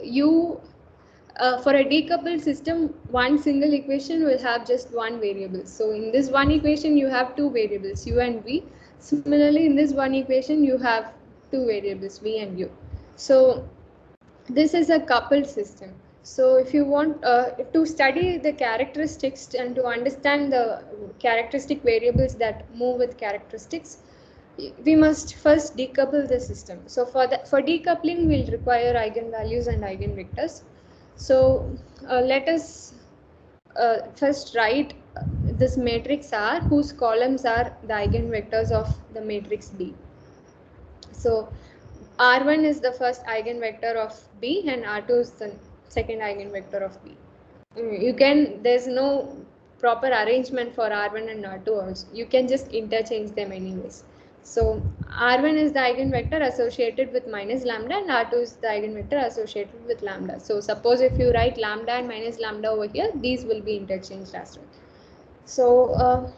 B: for a decoupled system, one single equation will have just one variable. So in this one equation you have two variables, u and v. Similarly in this one equation you have two variables, v and u. So this is a coupled system. So if you want to study the characteristics and to understand the characteristic variables that move with characteristics, we must first decouple the system. So for decoupling we'll require eigenvalues and eigenvectors. So let us first write this matrix R whose columns are the eigenvectors of the matrix B. So R1 is the first eigenvector of B and R2 is the second eigenvector of B. There's no proper arrangement for R1 and R2 also. You can just interchange them anyways. So R1 is the eigenvector associated with minus lambda and R2 is the eigenvector associated with lambda. So suppose if you write lambda and minus lambda over here, these will be interchanged as well. So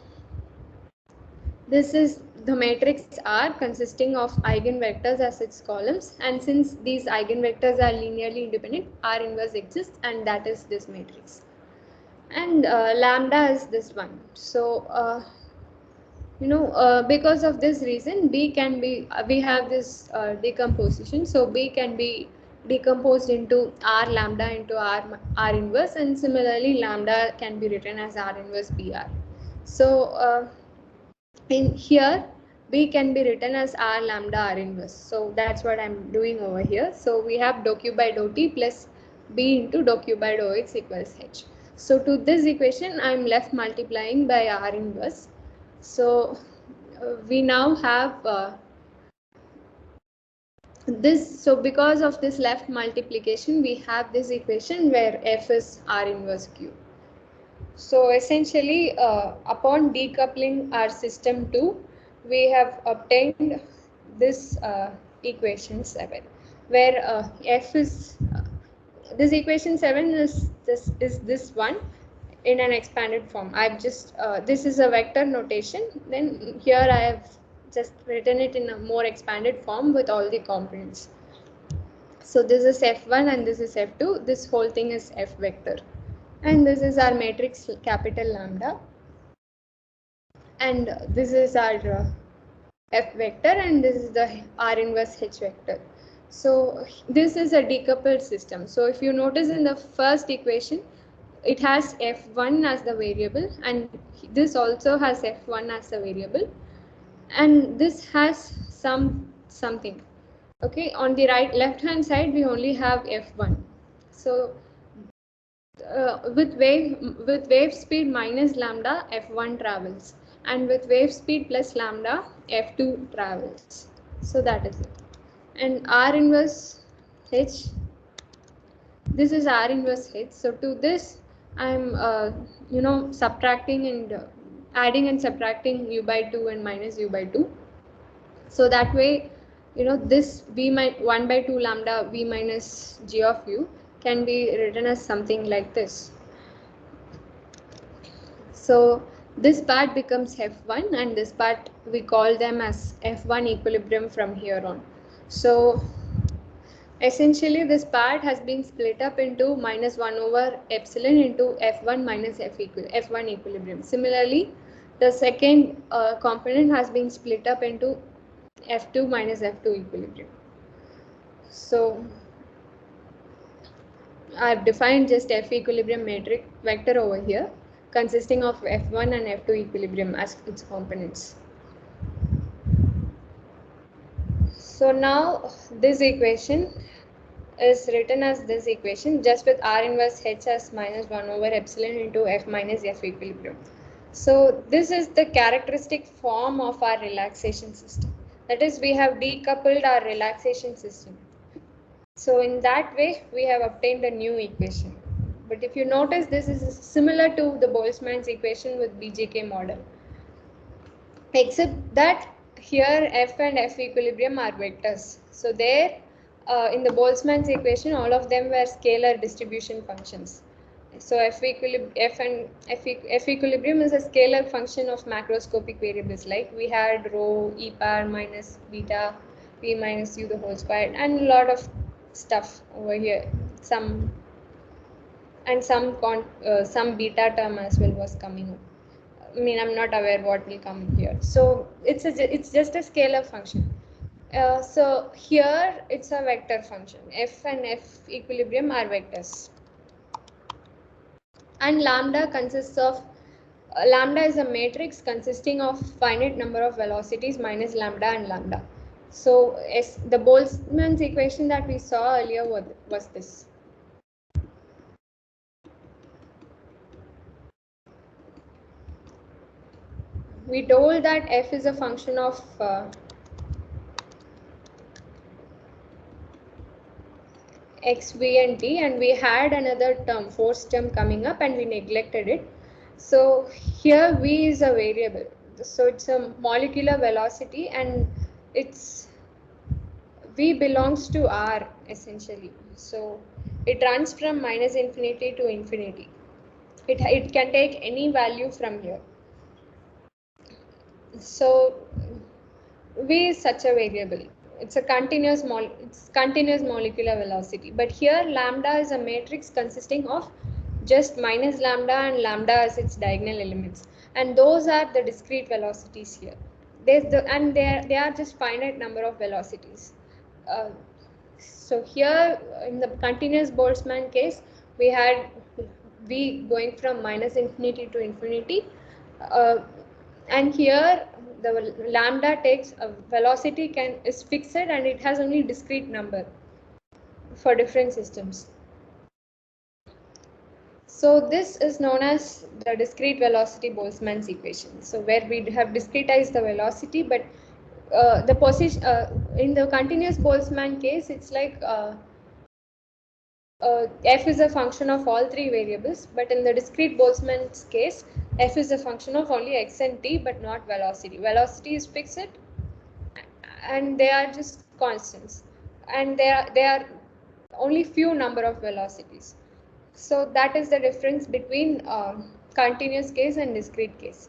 B: this is the matrix R consisting of eigenvectors as its columns, and since these eigenvectors are linearly independent, R inverse exists, and that is this matrix. And lambda is this one. So because of this reason, B can be we have this decomposition. So B can be decomposed into R lambda into R inverse, and similarly lambda can be written as R inverse BR. So in here B can be written as R lambda R inverse. So that's what I'm doing over here. So we have dou q by dou t plus B into dou q by dou x equals h. So to this equation I'm left multiplying by R inverse. So we now have this. So because of this left multiplication we have this equation where f is R inverse q. So essentially upon decoupling our system 2, we have obtained this equation 7, where f is this equation 7 is this one in an expanded form. I've just this is a vector notation, then here I have just written it in a more expanded form with all the components. So this is f1 and this is f2, this whole thing is f vector, and this is our matrix capital lambda, and this is our f vector, and this is the R inverse h vector. So this is a decoupled system. So if you notice in the first equation, it has f1 as the variable, and this also has f1 as the variable, and this has something. Okay, on the left hand side we only have f1. So with wave speed minus lambda, f1 travels, and with wave speed plus lambda, f2 travels. So that is it. And R inverse h, this is R inverse h. So to this I'm subtracting and adding and subtracting u by 2 and minus u by 2. So that way, this v 1 by 2 lambda v minus g of u can be written as something like this. So this part becomes f1, and this part we call them as f1 equilibrium from here on. So Essentially, this part has been split up into minus 1 over epsilon into F1 minus F1 equilibrium. Similarly, the second component has been split up into F2 minus F2 equilibrium. So, I've defined just F equilibrium matrix vector over here, consisting of F1 and F2 equilibrium as its components. So now this equation is written as this equation just with R inverse H as minus 1 over epsilon into F minus F equilibrium. So this is the characteristic form of our relaxation system. That is, we have decoupled our relaxation system. So in that way, we have obtained a new equation. But if you notice, this is similar to the Boltzmann's equation with BGK model, except that here F and F equilibrium are vectors. So there, in the Boltzmann's equation, all of them were scalar distribution functions. So F equilibrium is a scalar function of macroscopic variables, like we had rho, e power minus beta, p minus u the whole squared, and a lot of stuff over here. Some beta term as well was coming up. I mean, I'm not aware what will come here. So it's just a scalar function. So here it's a vector function. F and F equilibrium are vectors. And lambda consists of lambda is a matrix consisting of finite number of velocities minus lambda and lambda. So the Boltzmann's equation that we saw earlier was this. We told that F is a function of x, v and t, and we had another term, force term coming up, and we neglected it. So here v is a variable, so it's a molecular velocity, and it's v belongs to r essentially. So it runs from minus infinity to infinity. It can take any value from here. So v is such a variable. It's continuous molecular velocity. But here lambda is a matrix consisting of just minus lambda and lambda as its diagonal elements, and those are the discrete velocities here. They are just finite number of velocities. So here in the continuous Boltzmann case, we had v going from minus infinity to infinity, and here the lambda takes a velocity is fixed, and it has only discrete number for different systems. So this is known as the discrete velocity Boltzmann's equation. So where we have discretized the velocity, but the position in the continuous Boltzmann case, it's like f is a function of all three variables, but in the discrete Boltzmann's case, f is a function of only x and t, but not velocity. Velocity is fixed, and they are just constants, and they are only few number of velocities. So that is the difference between continuous case and discrete case.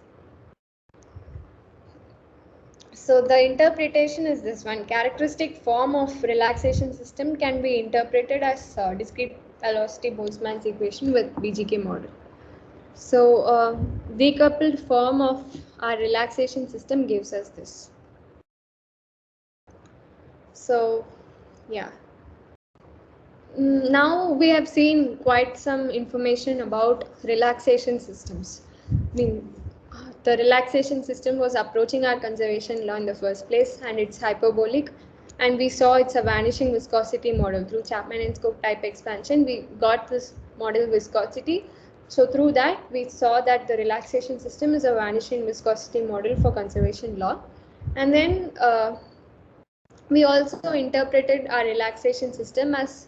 B: So the interpretation is this one. Characteristic form of relaxation system can be interpreted as discrete velocity Boltzmann's equation with BGK model. So decoupled form of our relaxation system gives us this. So yeah. Now we have seen quite some information about relaxation systems. I mean, the relaxation system was approaching our conservation law in the first place, and it's hyperbolic, and we saw it's a vanishing viscosity model. Through Chapman and Scope type expansion, we got this model viscosity. So through that, we saw that the relaxation system is a vanishing viscosity model for conservation law. And then we also interpreted our relaxation system as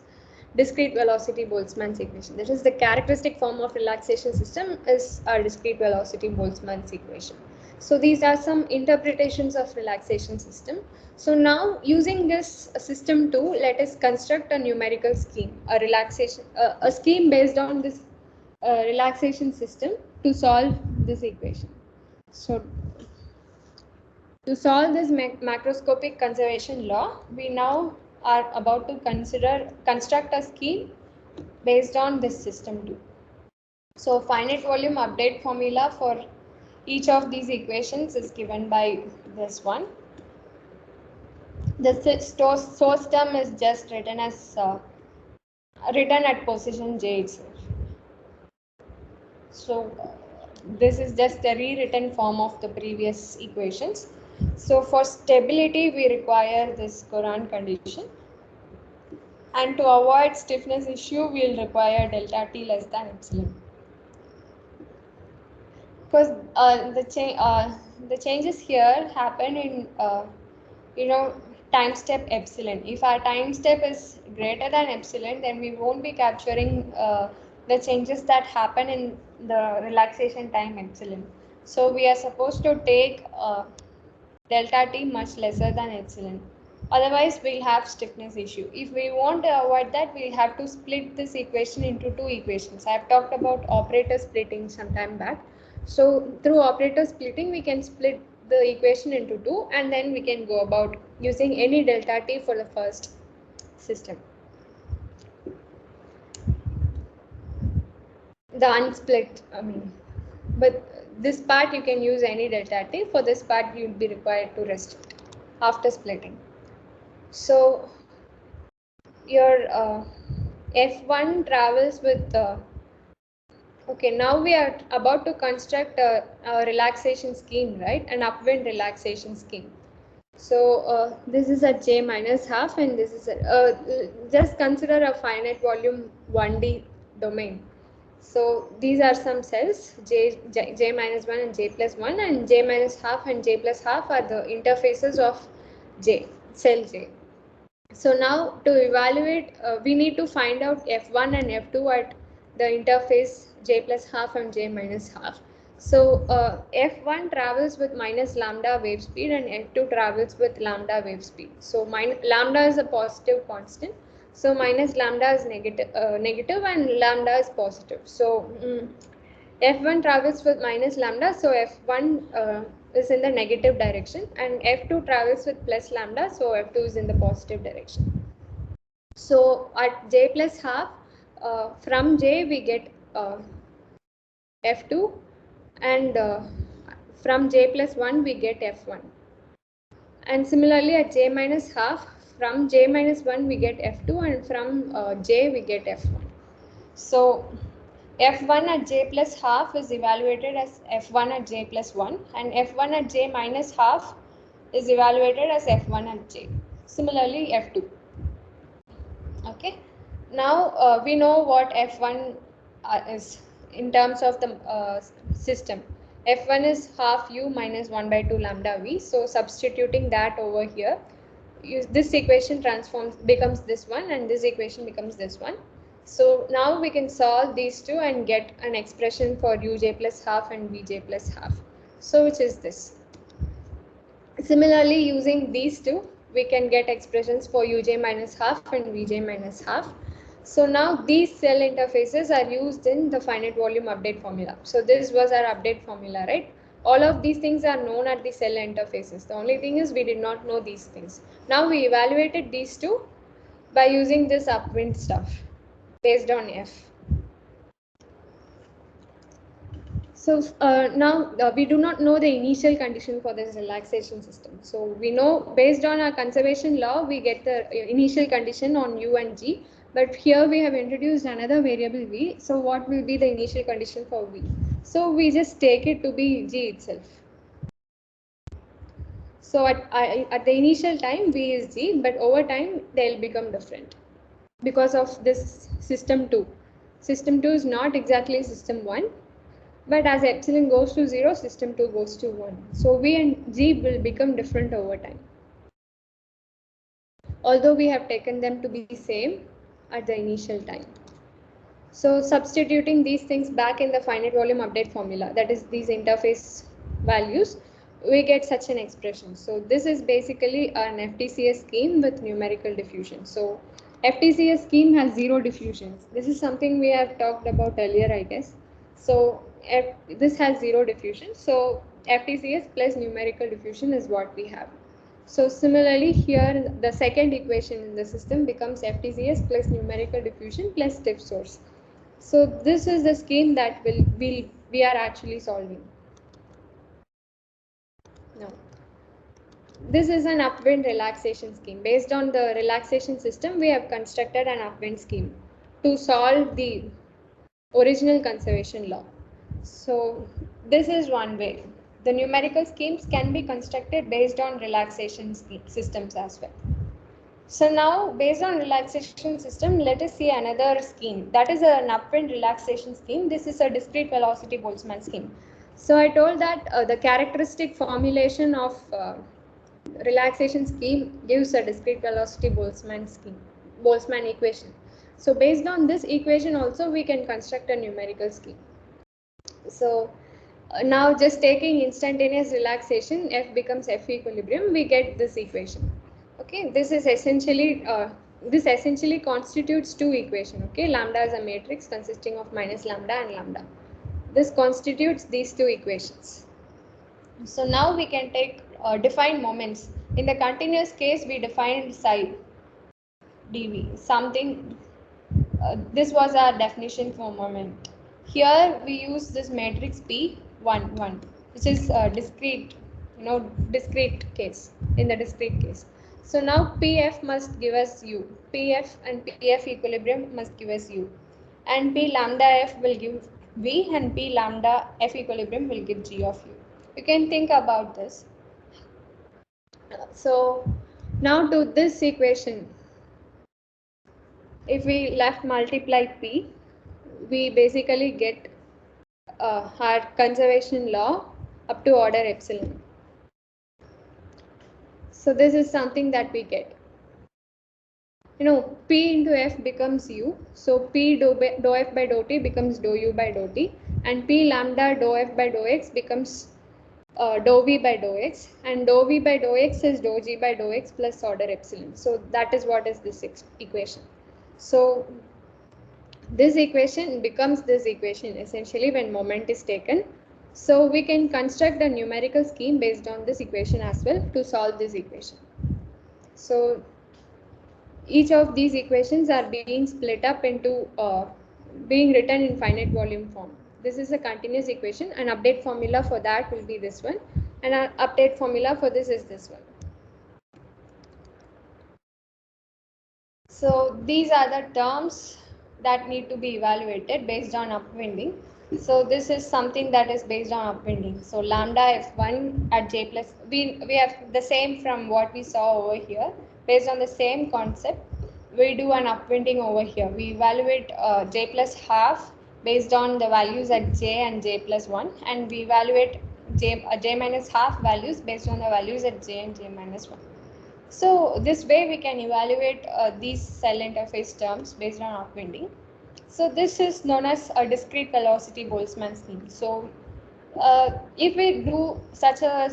B: discrete velocity Boltzmann's equation. That is, the characteristic form of relaxation system is our discrete velocity Boltzmann's equation. So these are some interpretations of relaxation system. So now, using this system 2, let us construct a numerical scheme, a scheme based on this relaxation system to solve this equation. So to solve this macroscopic conservation law, we now are about to construct a scheme based on this system 2. So finite volume update formula for each of these equations is given by this one. The source term is just written as written at position j itself. So this is just a rewritten form of the previous equations. So for stability, we require this Courant condition. And to avoid stiffness issue, we'll require delta T less than epsilon. Because the changes here happen in time step epsilon. If our time step is greater than epsilon, then we won't be capturing the changes that happen in the relaxation time epsilon. So we are supposed to take delta T much lesser than epsilon. Otherwise, we'll have stiffness issue. If we want to avoid that, we'll have to split this equation into two equations. I've talked about operator splitting some time back. So through operator splitting, we can split the equation into two, and then we can go about using any delta T for the first system. The unsplit, but this part you can use any delta T. For this part, you'll be required to restrict after splitting. So your F1 travels with okay, now we are about to construct a relaxation scheme, right? An upwind relaxation scheme. So this is at j minus half, and this is just consider a finite volume 1D domain. So these are some cells, j minus 1 and j plus 1, and j minus half and j plus half are the interfaces of cell j. So now to evaluate, we need to find out F1 and F2 at the interface j plus half and j minus half. So F1 travels with minus lambda wave speed and F2 travels with lambda wave speed. So lambda is a positive constant. So minus lambda is negative and lambda is positive. So F1 travels with minus lambda, so F1 is in the negative direction, and F2 travels with plus lambda, so F2 is in the positive direction. So at j plus half, from j we get F2, and from j plus 1 we get F1. And similarly at j minus half, from j minus 1 we get F2, and from j we get F1. So F1 at j plus half is evaluated as F1 at j plus 1, and F1 at j minus half is evaluated as F1 at j. Similarly, F2. Okay. Now we know what F1 is in terms of the system. F1 is half u minus 1 by 2 lambda v. So substituting that over here, this equation becomes this one, and this equation becomes this one. So now we can solve these two and get an expression for uj plus half and vj plus half. So which is this. Similarly, using these two, we can get expressions for uj minus half and vj minus half. So now these cell interfaces are used in the finite volume update formula. So this was our update formula, right? All of these things are known at the cell interfaces. The only thing is we did not know these things. Now we evaluated these two by using this upwind stuff based on F. So now we do not know the initial condition for this relaxation system. So we know based on our conservation law, we get the initial condition on U and G. But here we have introduced another variable V. So what will be the initial condition for V? So we just take it to be G itself. So at the initial time, V is G, but over time, they'll become different because of this system 2. System 2 is not exactly system 1, but as epsilon goes to 0, system 2 goes to 1. So V and G will become different over time. Although we have taken them to be same at the initial time. So substituting these things back in the finite volume update formula, that is these interface values, we get such an expression. So this is basically an FTCS scheme with numerical diffusion. So FTCS scheme has 0 diffusions. This is something we have talked about earlier, I guess. So this has 0 diffusion. So FTCS plus numerical diffusion is what we have. So similarly here the second equation in the system becomes FTCS plus numerical diffusion plus stiff source. So this is the scheme that we are actually solving. Now this is an upwind relaxation scheme. Based on the relaxation system, we have constructed an upwind scheme to solve the original conservation law. So this is one way. The numerical schemes can be constructed based on relaxation systems as well. So now based on relaxation system, let us see another scheme. That is an upwind relaxation scheme. This is a discrete velocity Boltzmann scheme. So I told that the characteristic formulation of relaxation scheme gives a discrete velocity Boltzmann equation. So based on this equation also we can construct a numerical scheme. So now just taking instantaneous relaxation, F becomes F equilibrium, we get this equation. Okay, this essentially constitutes two equations. Okay, lambda is a matrix consisting of minus lambda and lambda. This constitutes these two equations. So now we can take define moments. In the continuous case, we defined psi dv, something. This was our definition for moment. Here we use this matrix P1, which is discrete, discrete case, in the discrete case. So now PF must give us U. PF and PF equilibrium must give us U. And P lambda F will give V and P lambda F equilibrium will give G of U. You can think about this. So now to this equation, if we left multiply P, we basically get our conservation law up to order epsilon. So this is something that we get. P into F becomes U. So P dou F by dou T becomes dou U by dou T, and P lambda dou F by dou X becomes dou V by dou X, and dou V by dou X is dou G by dou X plus order epsilon. So that is what is this equation. So this equation becomes this equation essentially when moment is taken. So we can construct a numerical scheme based on this equation as well to solve this equation. So each of these equations are being split up into being written in finite volume form. This is a continuous equation. An update formula for that will be this one, and an update formula for this is this one. So these are the terms that need to be evaluated based on upwinding. So this is something that is based on upwinding. So lambda F1 at J plus, we have the same from what we saw over here. Based on the same concept, we do an upwinding over here. We evaluate J plus half based on the values at J and J plus 1, and we evaluate J minus half values based on the values at J and J minus 1. So this way we can evaluate these cell interface terms based on upwinding. So this is known as a discrete velocity Boltzmann scheme. So if we do such a,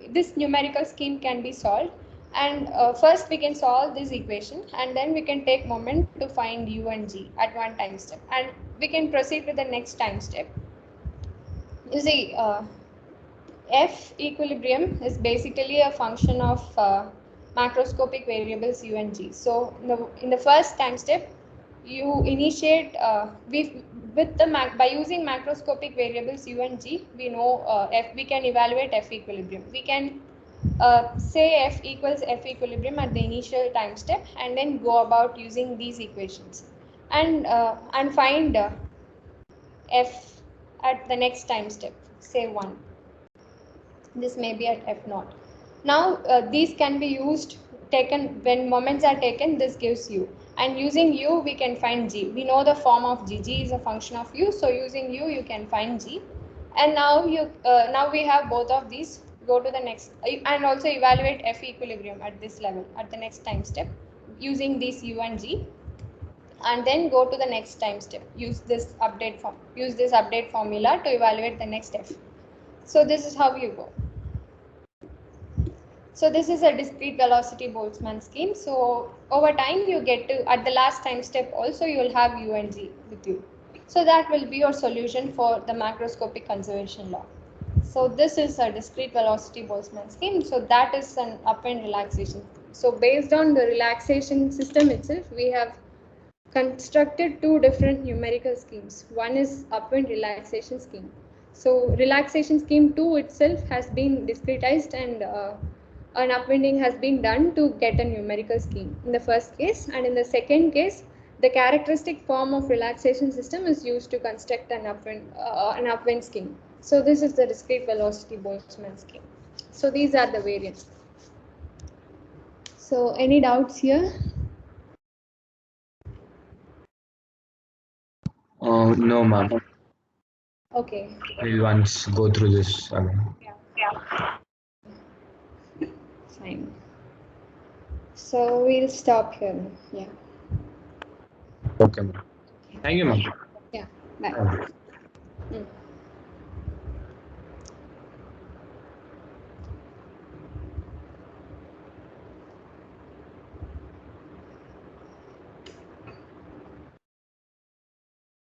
B: this numerical scheme can be solved, and first we can solve this equation, and then we can take moment to find U and G at one time step, and we can proceed with the next time step. You see, F equilibrium is basically a function of macroscopic variables U and G. So in the first time step, you initiate by using macroscopic variables U and G, we know we can evaluate F equilibrium. We can say F equals F equilibrium at the initial time step, and then go about using these equations and find F at the next time step, say 1. This may be at F0. Now these can be taken when moments are taken. This gives U, and using U we can find G. We know the form of G. G is a function of U, so using U you can find G. And now now we have both of these. Go to the next and also evaluate F equilibrium at this level at the next time step using these U and G, and then go to the next time step. Use this update formula to evaluate the next F. So this is how you go. So this is a discrete velocity Boltzmann scheme. So over time you get to, at the last time step also you will have U and G with you. So that will be your solution for the macroscopic conservation law. So this is a discrete velocity Boltzmann scheme. So that is an upwind relaxation. So based on the relaxation system itself, we have constructed two different numerical schemes. One is upwind relaxation scheme. So relaxation scheme 2 itself has been discretized and an upwinding has been done to get a numerical scheme in the first case, and in the second case the characteristic form of relaxation system is used to construct an upwind scheme. So this is the discrete velocity Boltzmann scheme. So these are the variants. So any doubts here?
A: No, ma'am.
B: Okay.
A: We'll once go through this again.
B: Yeah. Fine. So we'll stop here. Yeah.
A: Okay, ma'am. Thank you, ma'am.
B: Yeah. Bye.
A: Okay.
B: Mm.